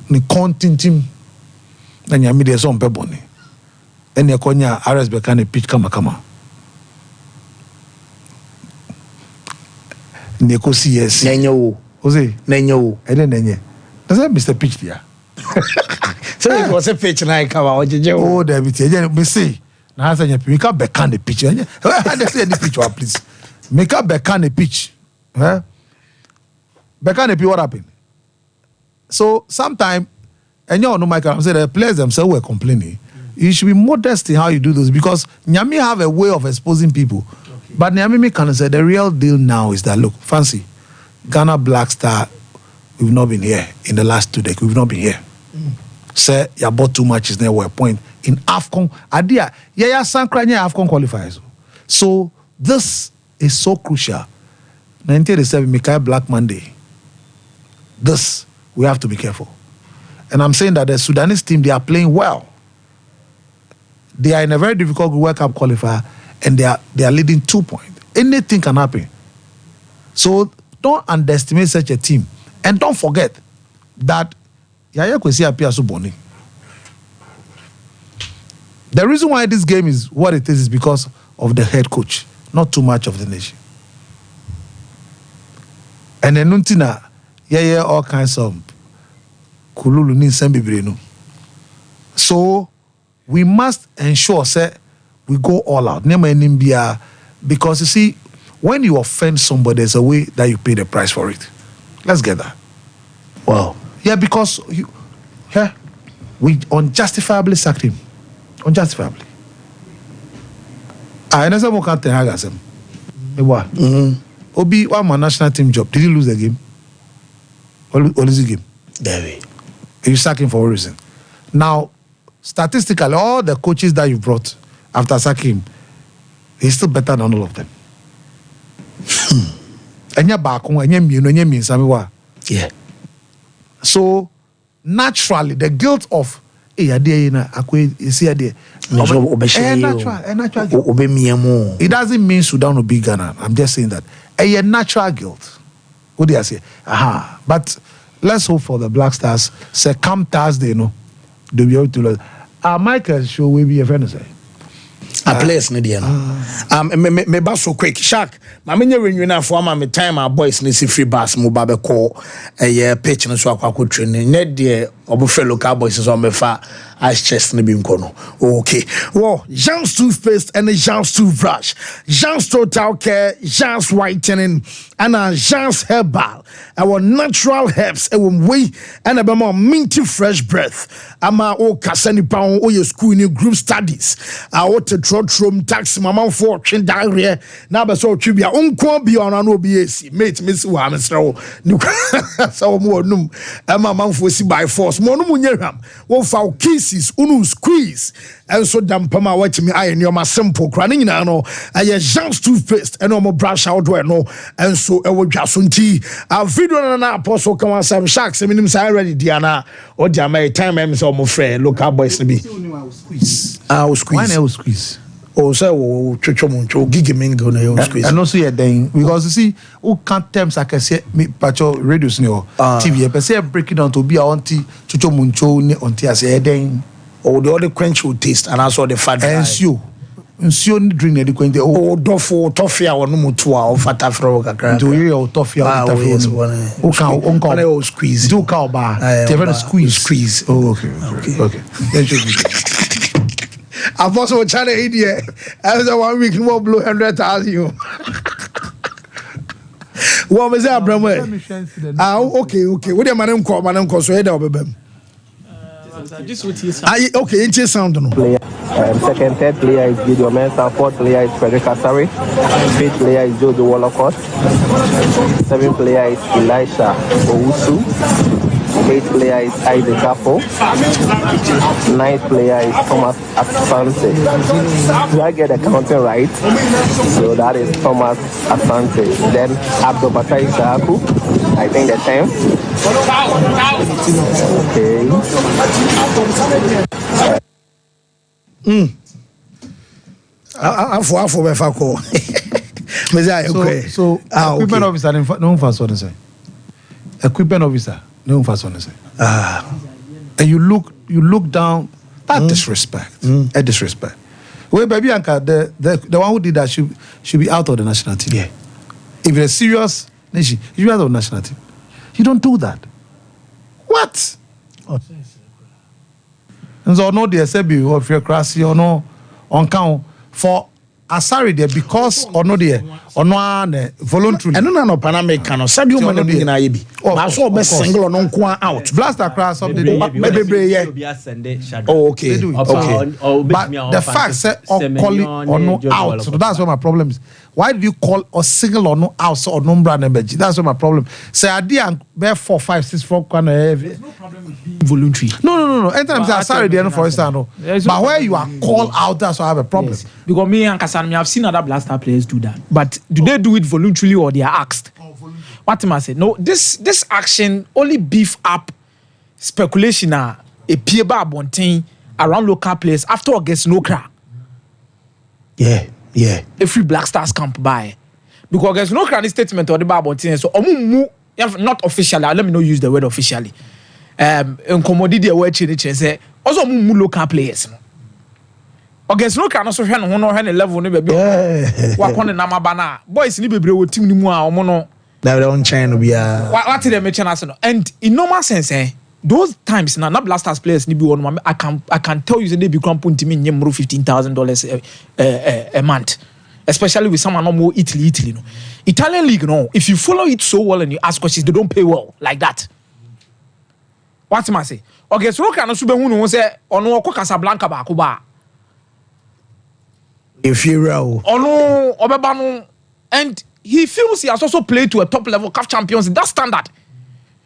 ni content na nyame de so mpeboni ene konya RS beka ne pitch kama neko CS nenyo Ose nenyo ene nenye that's Mr. Pitch there. So it was a pitch na come out jeje oh there be tie me say na hasa nya make up beka ne pitch anya I say the pitch please make up beka ne pitch beka ne pitch what happened. So sometime and you know Michael I'm saying the players themselves were complaining. You should be modest in how you do this because Nyami have a way of exposing people. Okay. But Nyami can say the real deal now is that look, fancy, Ghana Black Star, we've not been here in the last 2 decades. We've not been here. Say you bought too much is never a point in AFCON. Idea, Sankra AFCON qualifiers. So this is so crucial. 1987 Mikai Black Monday. This we have to be careful. And I'm saying that the Sudanese team, they are playing well. They are in a very difficult World Cup qualifier, and they are leading 2 points. Anything can happen. So don't underestimate such a team. And don't forget that Yaya Kwesi Appiah Suboni. The reason why this game is what it is because of the head coach, not too much of the nation. And then Nuntina, all kinds of kululu ni sembibreno. So we must ensure say we go all out. Because you see, when you offend somebody, there's a way that you pay the price for it. Let's get that. Wow. Yeah, because we unjustifiably sacked him. Unjustifiably. I understand what can't tell him. Obi, one my national team job. Did he lose the game? Or lose the game? David. You sack him for a reason. Now, statistically, all the coaches that you brought after sacking him, he's still better than all of them. Yeah. So naturally, the guilt of natural. It doesn't mean Sudan will be Ghana. I'm just saying that a natural guilt. What do I say? But let's hope for the Black Stars. Say come Thursday, they'll be able to. Michael show will be a friend. Say. A place Nidian. Me bass so quick. Shark. My many reunion for my time our boys nisi free bass mubabe call a year pitch and so I could train. Ned dear Obufe local boys is on me far ice chest ni bimkono. Okay. Well, Jean's toothpaste and the Jean's toothbrush. Jean's total care, Jean's whitening, and Jean's herbal. Our natural herbs, way and a more minty fresh breath. Ama o kasani pound or your school in group studies. I want to trom tax mama for chin diarrhea. Now, but so tribute unko beyond an OBAC. Mate, Miss Wamstro. So more num. Emma Manfosi by force. Monumunyeram. One foul kisses, unu squeeze. And so dampama watch me iron your simple cranning no. I Jean's toothpaste and no more brush out where no. And so I will just tea. A video and an apostle come on some sharks. I mean, I'm ready, Diana. Or Jamaica time, I'm so my friend. Look how boys to be. I will squeeze. Why I will squeeze? Oh, so Chochomuncho, Gigamingo, no squeeze. And also, you're dying because you see, who can't terms I can say, me, Pacho, radio, TV, but say breaking down to be a auntie, Chochomuncho, auntie, I say, then. Or the other quench will taste, and also the fat. And you drink the quench, oh, dofo, toffee, or no mutua, or fat afro, do you or toffee, or can squeeze, do cow bar, squeeze. Oh, okay. I've also tried to idiot. As a 1 week more blue 100,000 you. What was that, Bramway? Okay. What do you call Madam Cosueda? Okay, it's sound. Second, third player is Gideon Mensah. Fourth player is Frederick Asari. Fifth player is Jojo Wolocott. Seventh player is Elisha Owusu. Eighth player is Isaac Capo. Ninth player is Thomas Asante. Do I get the counting right? So that is Thomas Asante. Then Abdul Batai Sahaku. I think the 10th. Okay. I'm for Befako. So equipment officer, no fast one say. Equipment officer, no fast one say. And you look down. That disrespect. A disrespect. Well, baby Anka, the one who did that should be out of the national team. Yeah. If it's serious nation, you should be out of the national team. You don't do that. What? And so no the SB or fear crassy or no on count for Asari there because or no there or no voluntary. And no Panama can Sadio Mane na yebi. I saw best single on out. Blaster class something. Oh, okay. But the fact say or call it or no out. So that's what my problem is. Why do you call or single or no out or no brand energy? That's what my problem. Say idea and bear 4, 5, 6, 4 kind of heavy. There's no problem with being voluntary. No. Anytime I sorry there for instance no. But where you are called out, that's why I have a problem. Yes. Because me and Kassan, I've seen other Blaster players do that. But do they do it voluntarily or they are asked? What am I saying? No, this action only beef up speculation a pie ba abonten around local players after August Snokra. Yeah. Every Black Stars camp by because August Snokra statement or the ba abonten so omu not officially, let me not use the word officially. In commodity away change say also omu local players. August Snokra no so hwe no ho no level no be wa kon na mabana boys ni bebre wo team ni mu a omo no that don't change bia what did they mention us no and in normal sense those times now not blasters players ni be one I can tell you say they be cramping to me nyem $15,000 a month, especially with someone no more Italy no Italian league no if you follow it so well and you ask questions they don't pay well like that. What am I say? Okay, so can no so be hu no say ono okọ Casablanca ba ko ba inferior ono obeba no and he feels he has also played to a top level CAF champions in that standard.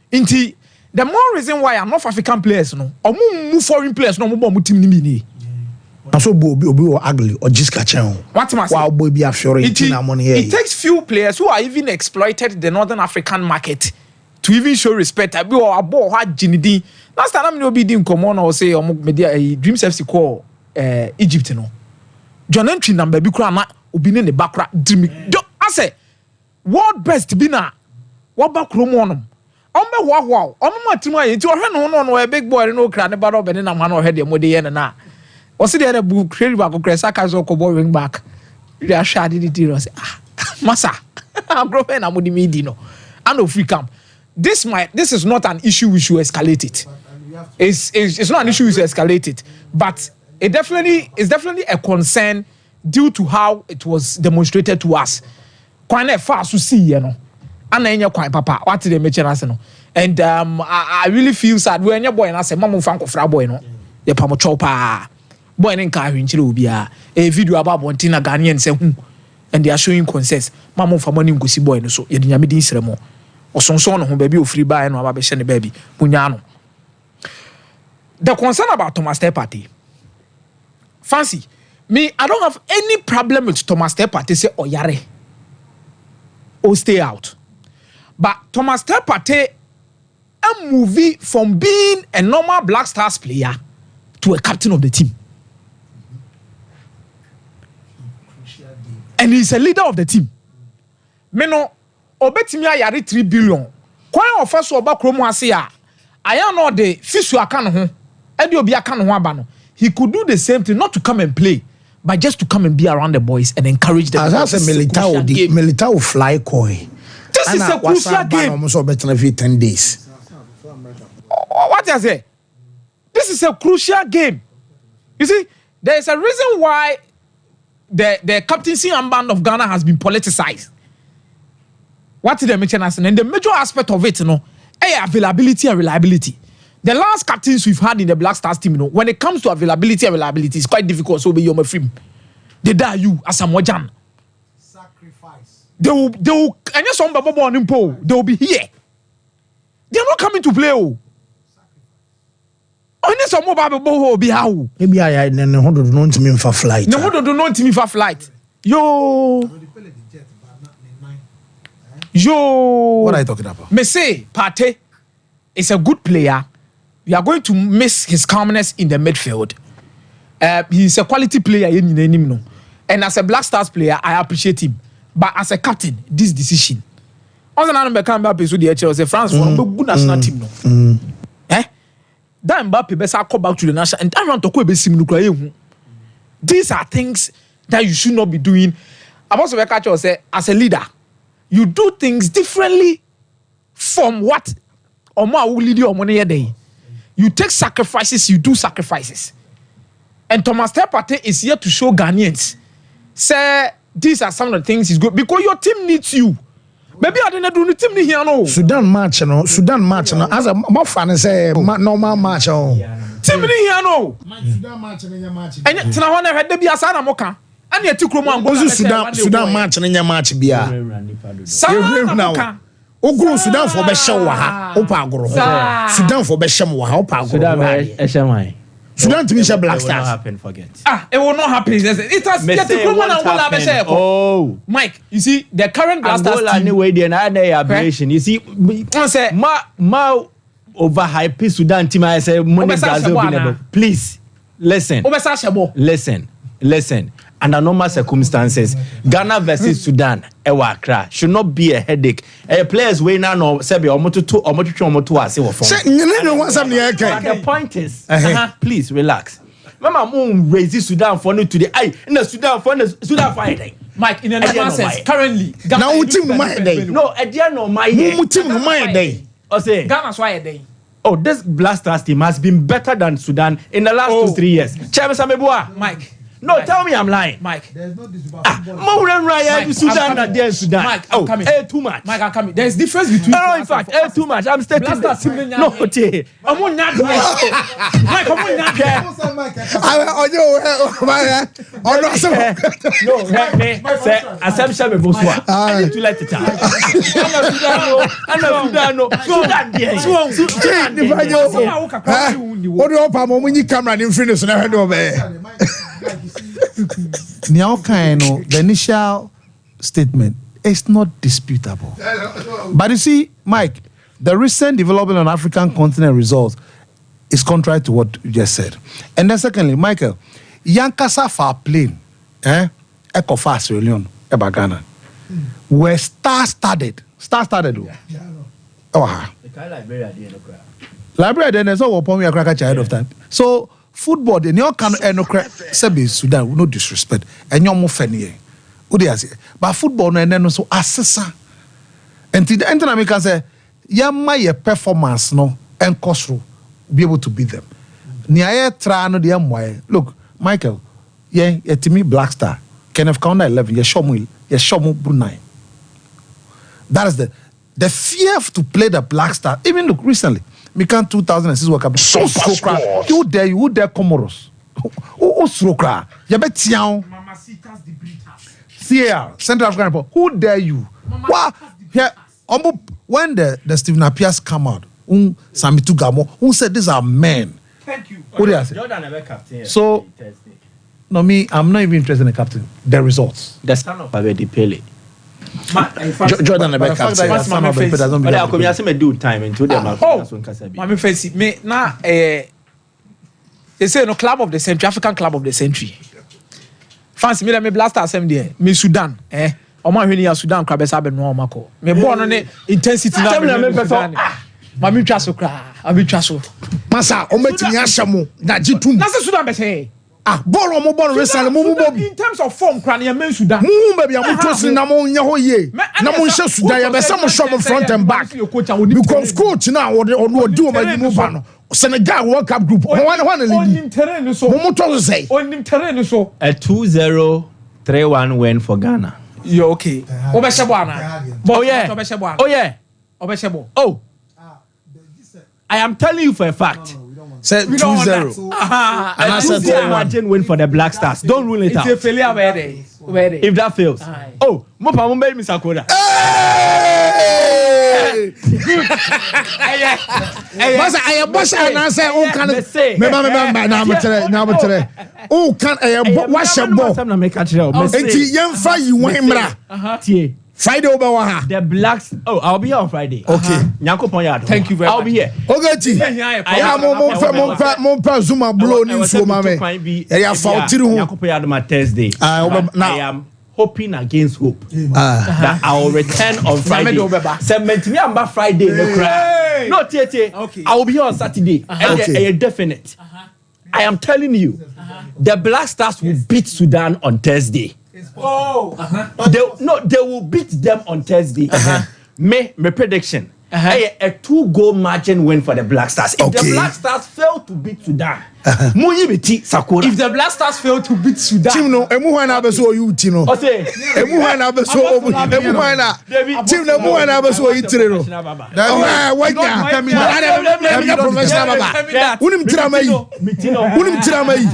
Inti the more reason why I'm North African players no omu foreign players no mo team ni ni na so obi ugly or just catch on what am I say? Wow boy be Fiorentina money here. It takes few players who are even exploited the Northern African market to even show respect. Abi o abo ha jinidi last time I'm no be din common or say omo media Dreams FC call Egypt no John entry number bi kura na obi ne bakra dream I say world best bi na wo bakro mo no ombe wow omo matimu aye ti ohwe no a big boy no kra ne ba do be ne na ma no ohwe de mo de ye na o se de bu create back kra saka so ko wing back we are shady di no say masa agro na mo di me di no and of free camp this is not an issue we should escalate it. It's not an issue we should escalate it, but it's definitely a concern due to how it was demonstrated to us. Quite fast to see, you know. And quite papa. What did they mention us, no? And I really feel sad when your boy and I say, "Mama, fanko fra boy, no." The pamo chopa boy and carry in Chilubia. A video about Bontina Ghanaian say, and they are showing concerns. Mama, for money go see boy, no so. You didn't have this remo. Or some son who baby or free buy no about the baby. Punyano. The concern about Thomas Partey. Fancy me, I don't have any problem with Thomas Partey say oyare or stay out. But Thomas Partey a movie from being a normal Black Stars player to a captain of the team. And he's a leader of the team. Me no obetimi ayare 3 billion. Kwan offer so oba kromo ase a aya no de fisu aka no ho. E de obi aka no ho aba no. He could do the same thing, not to come and play, but just to come and be around the boys and encourage them. As a military fly coy. This is a crucial game. Almost every 10 days. What I say? This is a crucial game. You see, there is a reason why the captaincy armband of Ghana has been politicized. What did they mention us? And the major aspect of it, availability and reliability. The last captains we've had in the Black Stars team, when it comes to availability and reliability, it's quite difficult. So be your film. They die you as a mojan. Sacrifice. They will and yes, they will be here. They are not coming to play. Only some mobile will be how. Maybe I don't mean for flight. No, don't know me for flight. Yo. What are you talking about? Me say Partey is a good player. We are going to miss his calmness in the midfield. He's a quality player, and as a Black Stars player, I appreciate him. But as a captain, this decision. Also, now Mbappe so the HL France for a good national team. No, that Mbappe best come back to the national and I want to go sim. These are things that you should not be doing. I'm also a catcher say as a leader, you do things differently from what Oma will lead you on money a day. You take sacrifices, you do sacrifices. And Thomas Partey is here to show Ghanaians. Say, these are some of the things he's good. Because your team needs you. Maybe I didn't do the team here, no. Sudan match, no. As a more fan, say, normal match, oh. Team here, no. Sudan match, and yet, I want to have the Biasana Moka. And yet, to come on, Sudan match, and your match, Bia. Sana Ogo Sudan for Beshawa, Opagro. Sudan for Beshawa, Opagro. Sudan to Michelle Black Stars. Forget. It will not happen. It has yet to come on. Oh, Mike, you see, the current Black Stars team. Anyway, the aberration. You see, say, overhype Sudan team. I say money Brazil. Please listen. Listen. Under normal circumstances, Ghana versus Sudan, Accra should not be a headache. Players way now no sebi omoto ase wo form. The point is, please relax. Mama moon raise Sudan for no today. In the Sudan for Mike in the sense currently now team my day. No, no my team my day. I say Ghana's why a day. Oh, this Blasters team has been better than Sudan in the last 2-3 years. Mike. No, tell me I'm lying. Mike. There's no Ryan Sudan and there's Sudan. Mike, I'm coming. Too much. Mike, I'm coming. There's difference between. No, in fact, too much. I'm stating this. No, I'm on that. Mike, I'm on that. No, assumption me boswa. I need to let it out. The initial statement is not disputable. But you see, Mike, the recent development on African continent results is contrary to what you just said. And then secondly, Michael, Yankasa for plane, Echo Fast Religion, Ghana, were star-studded. Library then is all upon me a cracker child of time. So football, the new can Sebi Sudan, no disrespect, and you're more funny. But football, and then also assessor. And to the end, I can say, my performance, no, and cost be able to beat them. Nia try no the look, Michael, to me, Black Star, Kenneth Counter 11, Yeshomu Brunei. That is the fear to play the Black Star. Even look recently. Mikan 2006 World Cup. Sompa you dare Comoros. Srokra. You bet Tian. Sierra, Central African Republic. Who dare you? What? When the Stephen Appiah's come out, Samitu Gamo, who said these are men. Thank you. Who they say? So, no, I'm not even interested in the captain. The results. The son of Abedi Pele. Jordan Nebek captain. Mami Fancy, me na they say no club of the century, African club of the century. Fancy me Blaster assembly me Sudan, Oma hweni Sudan crab esa be no omako. Me born no intensity na me Sudan. Mami twa so kra, abi twa so. Masa o metimi ahyamo na jitum. Na se Sudan be say ball recently in terms of form cran ya men Sudan. Baby am tosin na mo nya ho ye. Na mo nhye Sudan ya be say mo show front and back. Because coach na o do o ma mu ba no. Senegal World Cup group. One lead. Terrain so. Mo to say. On terrain so. A 2-0-3-1 win for Ghana. You okay? Obeshebo na. Oh yeah. Oh. I am telling you for a fact. Say 2-0. And I said imagine win for the Black Stars. Don't rule it out. It's a failure where they. If that fails. Oh, Mopa Mumbai Misakoda. Good. Masa I boss and I say oh can oh can wash a ball. Enti yemfa yi wan mra. Friday over ha. The Blacks. Oh, I'll be here on Friday. Okay. Thank you very much. I'll be here. Okay. Yeah, mon Zuma blow ni so mame. Yeah, faulty hu. Thursday. I am hoping against hope that I will return on Friday. Cement me on Friday. No, Tete. I will be here on Saturday. Okay. Definite. I am telling you, the Black Stars will beat Sudan on Thursday. They will beat them on Thursday. My prediction. A 2-goal margin win for the Black Stars. If the Black Stars fail to beat Sudan, if the Black Stars fail to beat Sudan, team no emu na beso you team no. Emu na beso emu na team no emu na beso you tire no. Wanya professional baba. Unim tirama yi.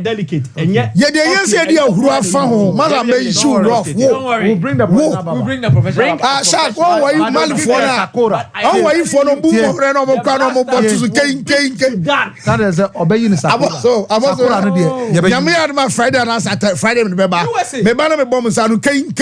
Delicate. Ye de yense dey ahuru afa ho. Mother may show rough. We'll bring the professional. Shark, what were you man for na? How were you for no boom no mo kwa no mo botu ken. That is obey Sakura no de. Nyame adma Friday and Saturday Friday me beba. Me ba na me bomb sa no kain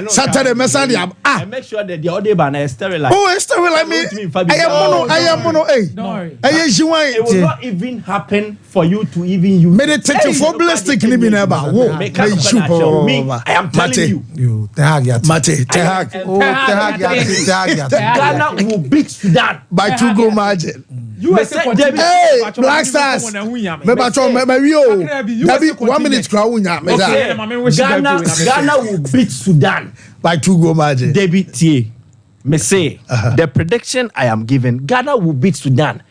Saturday me Sunday. And make sure that the other ban is sterile. Oh, sterile me. I am mono It will not even happen for you to even use. Meditating for ballistic ni bi na ba. Wo. Me I am telling you. Tehag. Mate, Tehag. Oh, Tehag. Ghana will beat Sudan by 2-goal margin. Hey, Black Stars. Me ba cho me wi Dabi 1 minute kra wunya me da. Ghana will beat Sudan by 2-goal margin. David Tie. Me say the prediction I am giving, Ghana will beat Sudan.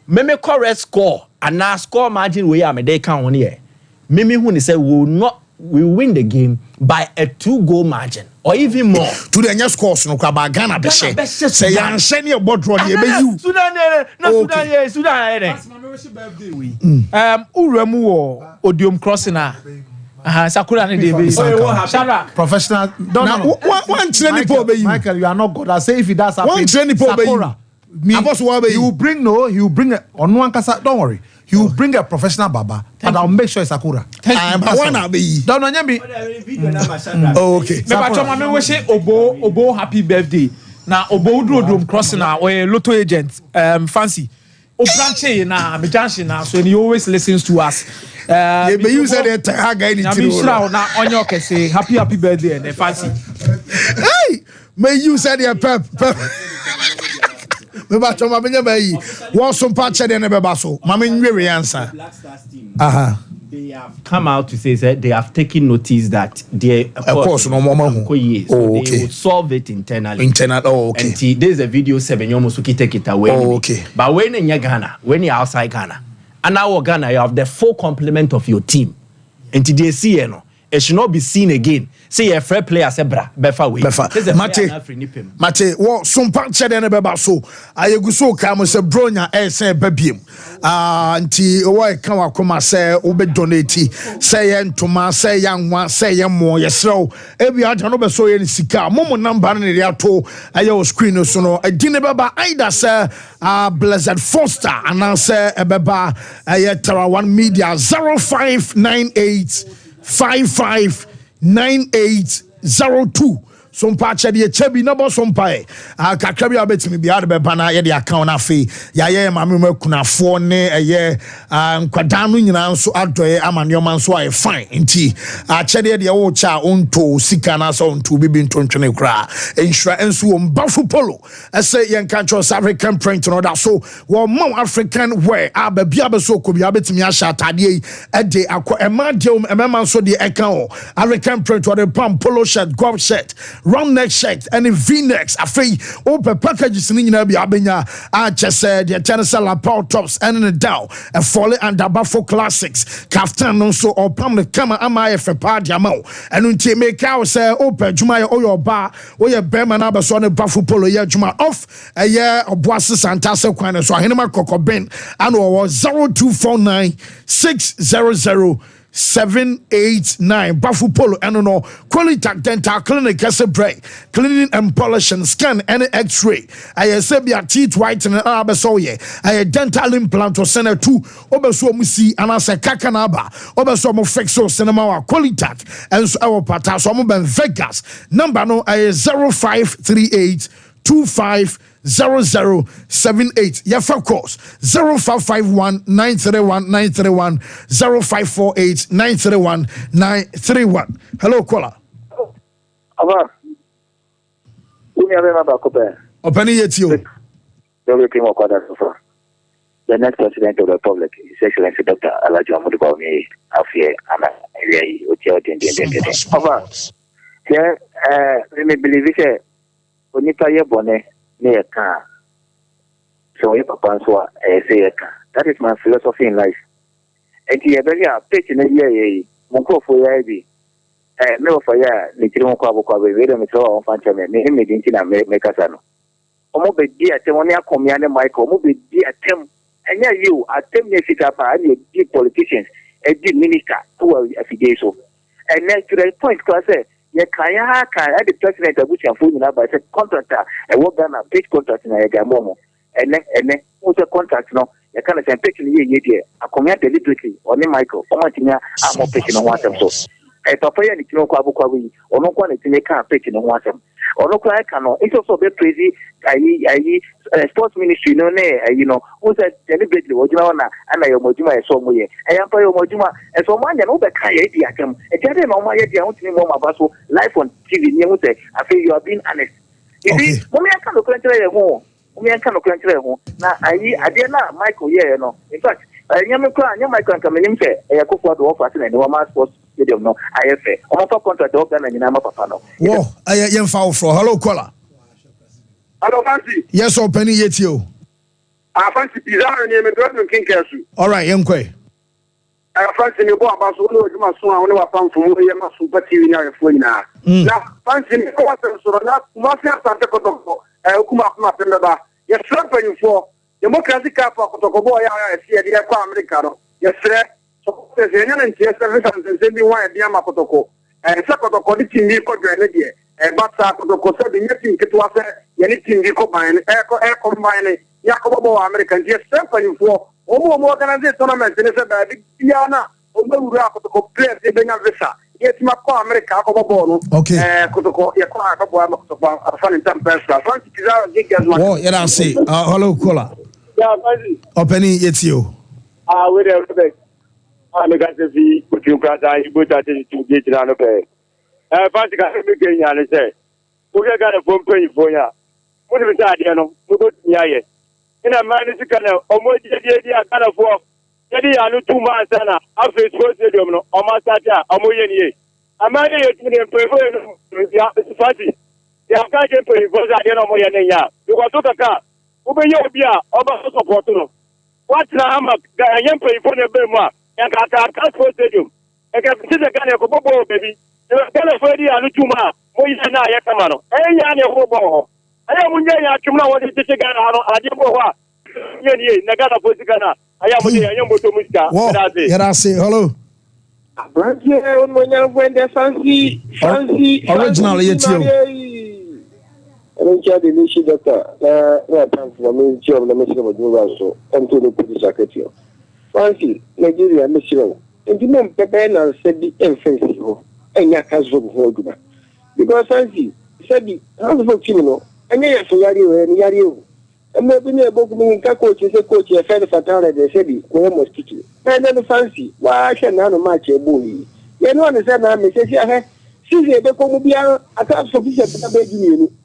Me correct score and now score margin we am they can one here. Me who say we win the game by a 2-goal margin or even more. To the next scores no kwa Ghana be say yan hye ne bodro de be you. Sudan. Uremu wo Odium crossing Sakura ne dey be Shadrack professional. No. One training po be you. Michael, you are not good. I say if it does happen. One training po be you. He will bring on one kasa. Don't worry. He will bring a professional baba, but I'll make sure it's Sakura. I wanna be. Don't know me. Oh, okay. Me ba choma me wish Obo happy birthday. Na Obo do crossing na or lotto agent fancy. O branche na me junction na so he always listens to us. Be use that guy ni tiro. Na onyo kese happy birthday and fancy. Hey, may you say the pep. Me ba choma me nyaba yi wo Sompa chede ne beba so ma me nwewe answer. They have come out to say that they have taken notice that they of course no more so they will solve it internally. Okay. And there's a video 7 almost take it away. Okay. But when in Ghana, when you're outside Ghana, and now Ghana, you have the full complement of your team. And today see it should not be seen again. Say a fair player say bra befa we. Mate wo Sompa chede ne beba so ayegu so ka mo se bronya say babiem. Nti wo e kan wakoma say wo be donate say ye ntoma say yanwa say ye mo ye srew ebi aja no be so ye sika mo number ne ria to aye o screen so no adi ne beba either say Blessed Foster and say ebeba aye Tara1 Media 0598 55 9802 Sompa chede chebi na bo Sompa kakra bia betimi bia de beba na ye de account na fe ya ye mamema kunafo ne eye nkwadan no nyina nso adoye amanioma nso ay fine nti chede de wo cha onto sika na so onto bibi ntontwene kra ensura enso wo mbafo polo ese ye nka cho South African print no da so wo ma African wear ababia be so ko bia betimi a sha atade e de akọ ema de emema nso de eka o African print wo de pam polo shirt golf shirt round neck shirt and V-necks afei open packages ni nyina bia benya chese the Tennessee lapel tops and in the down and fall under Buffalo classics kaftan no so or pam the camera am I for party amount and until make out say open juma o your bar o your bema na be so ne Buffalo polo ya juma off a year oboase santa se kwan so ahenema kokobin and o 0249 600 789 Bafu Polo and no quality dental clinic as a break cleaning and polishing scan and x-ray I say be a teeth whitening abesoye I dental implant or center 2 obeso musi and I say kakanaba obeso mo fixo cinema quality and so our pata so mo ben Vegas number no I 0538 250078 yeah of course 0551 931 931 0548 931 931 hello caller aba uni ave na ba ko be opani yetio the team of the next president of the republic His Excellency Dr. Alhaji Muhammadu Bawumia afie ana wi o den aba yeah me believe it onipa ye bone ne ye ka so ye papa so say ye ka that is my philosophy in life and ye be ya page na ye monkofo ya bi me ofo ya ne tiri monko abokwa be we dem so on fancha me me dinti na me kasa no omo be di atem oni akomia ne Michael omo be di atem enya you atem ne fita pa and di politicians e di minister who afide so and next to the point class ye kaya the president abucha fu nyina ba say contractor e wo Ghana big contract na ye ga momo ene wo say contract no you can say picking ye a comment deliberately on Michael or Martina I'm more picking on what so a papa and no kwabukawi or no one in a car picking on what or no cry canoe. It's also very crazy. Sports ministry no you know who said deliberately what you know and I mojuma somewhere I am for your mojuma and so one and over kaya come a tell them on my idea want to know about life on TV you say I feel you are being honest. You see, when I can't look at home, when I can't look at home now I did not Michael no in fact I am crying Michael coming in say I go for the offer and no sports stadium no IFA on top contract the organ and I'm a papa no whoa I am foul for hello caller. Hello, Fancy. Yes, or Penny yet you. I fancy Pizarro name and Dortmund King Castle. All right, Yemque. I fancy you go about so much sooner when I found from William Super TV now. Now, fancy what so not Mafia Santa Cotoco, Kuma Pemba. Yes, sir, for democratic cap of Cotoco, I see a dear Americano. Yes, sir. So there's an service and sending one at Yama Cotoco. And Sakoto team me for Grenadier. But Sakoto said the meeting to us, anything you combine, air combine, Yakobo American, yes, sir, for more than a tournament, and it's a bad Diana, although we are to play the Bena Visa. Yes, my America, okay, Kotoko, Yakwa, a funny time person. Oh, yeah, I see. Hello, caller. Yeah, Penny, it's you. With a I'm a guy to see what you got. I put that into get on a bed. Fancy got a big game, and say, we got a phone pay for ya. What is that, you know? We got Yaya. In a man is a kind of almost the idea kind of work. Yadi, I know 2 months, and after it's supposed to do, almost that, Amoyan. A man is in the party. The Akajan pay for that, you know, Moyania. You got to the car. Open your beer, over support. What's the hammer? I am paying for the Bema. And I can't post stadium. I can see the Ghana football, baby. You're going to Freddy and Lutuma. Who is an Ayakamano? Hey, I'm a football. I am Munya Chuma, what is the Ghana? I didn't know what. Nagana Posicana. I am here. I am with Muska. Yeah, I say hello. When the fancy original, it's you. I don't care the issue that time for me, Jim, the mission of the until the police secretary. Fancy, Nigeria, Michelle, and you know, Pepper said the infancy, and your husband Hoduma. Because Fancy said the husband Chimino, and yes, Yari and Yari. And maybe a book meaning coach is a coach, a fair fatale, they said, we almost teach you. And then Fancy, why I shall not match a bully. You know, understand, I'm a say, she's a Becomobia, a class of Bishop,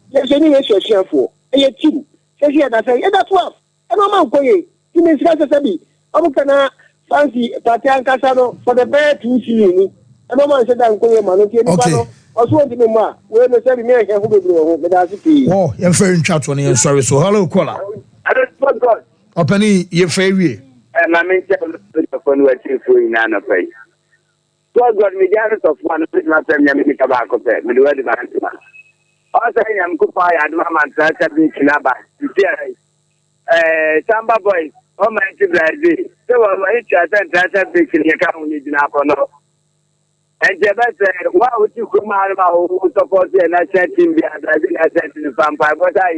yes, anyway, she's for a team. Says she had I say, and that's what. And I'm going, you mean, Sabi. Abukana fancy Tatian Casano for the bad 2 seasons. And no man said I'm going to also want to be more. We're the same American who will do it. Oh, you're very chat on you. Sorry, so hello, caller. I don't want God. Opening your favorite. And I mean, upon what you for in an pay. God got me the of one of my family tobacco pet, but where the man. Also, I am Kupai and Mamma Tata Kinaba. Samba boys. Oh my God! So I chatted that big in your county in Apono. And Jabba said, why would you come out of our support and I said, I said in the Sompa, what I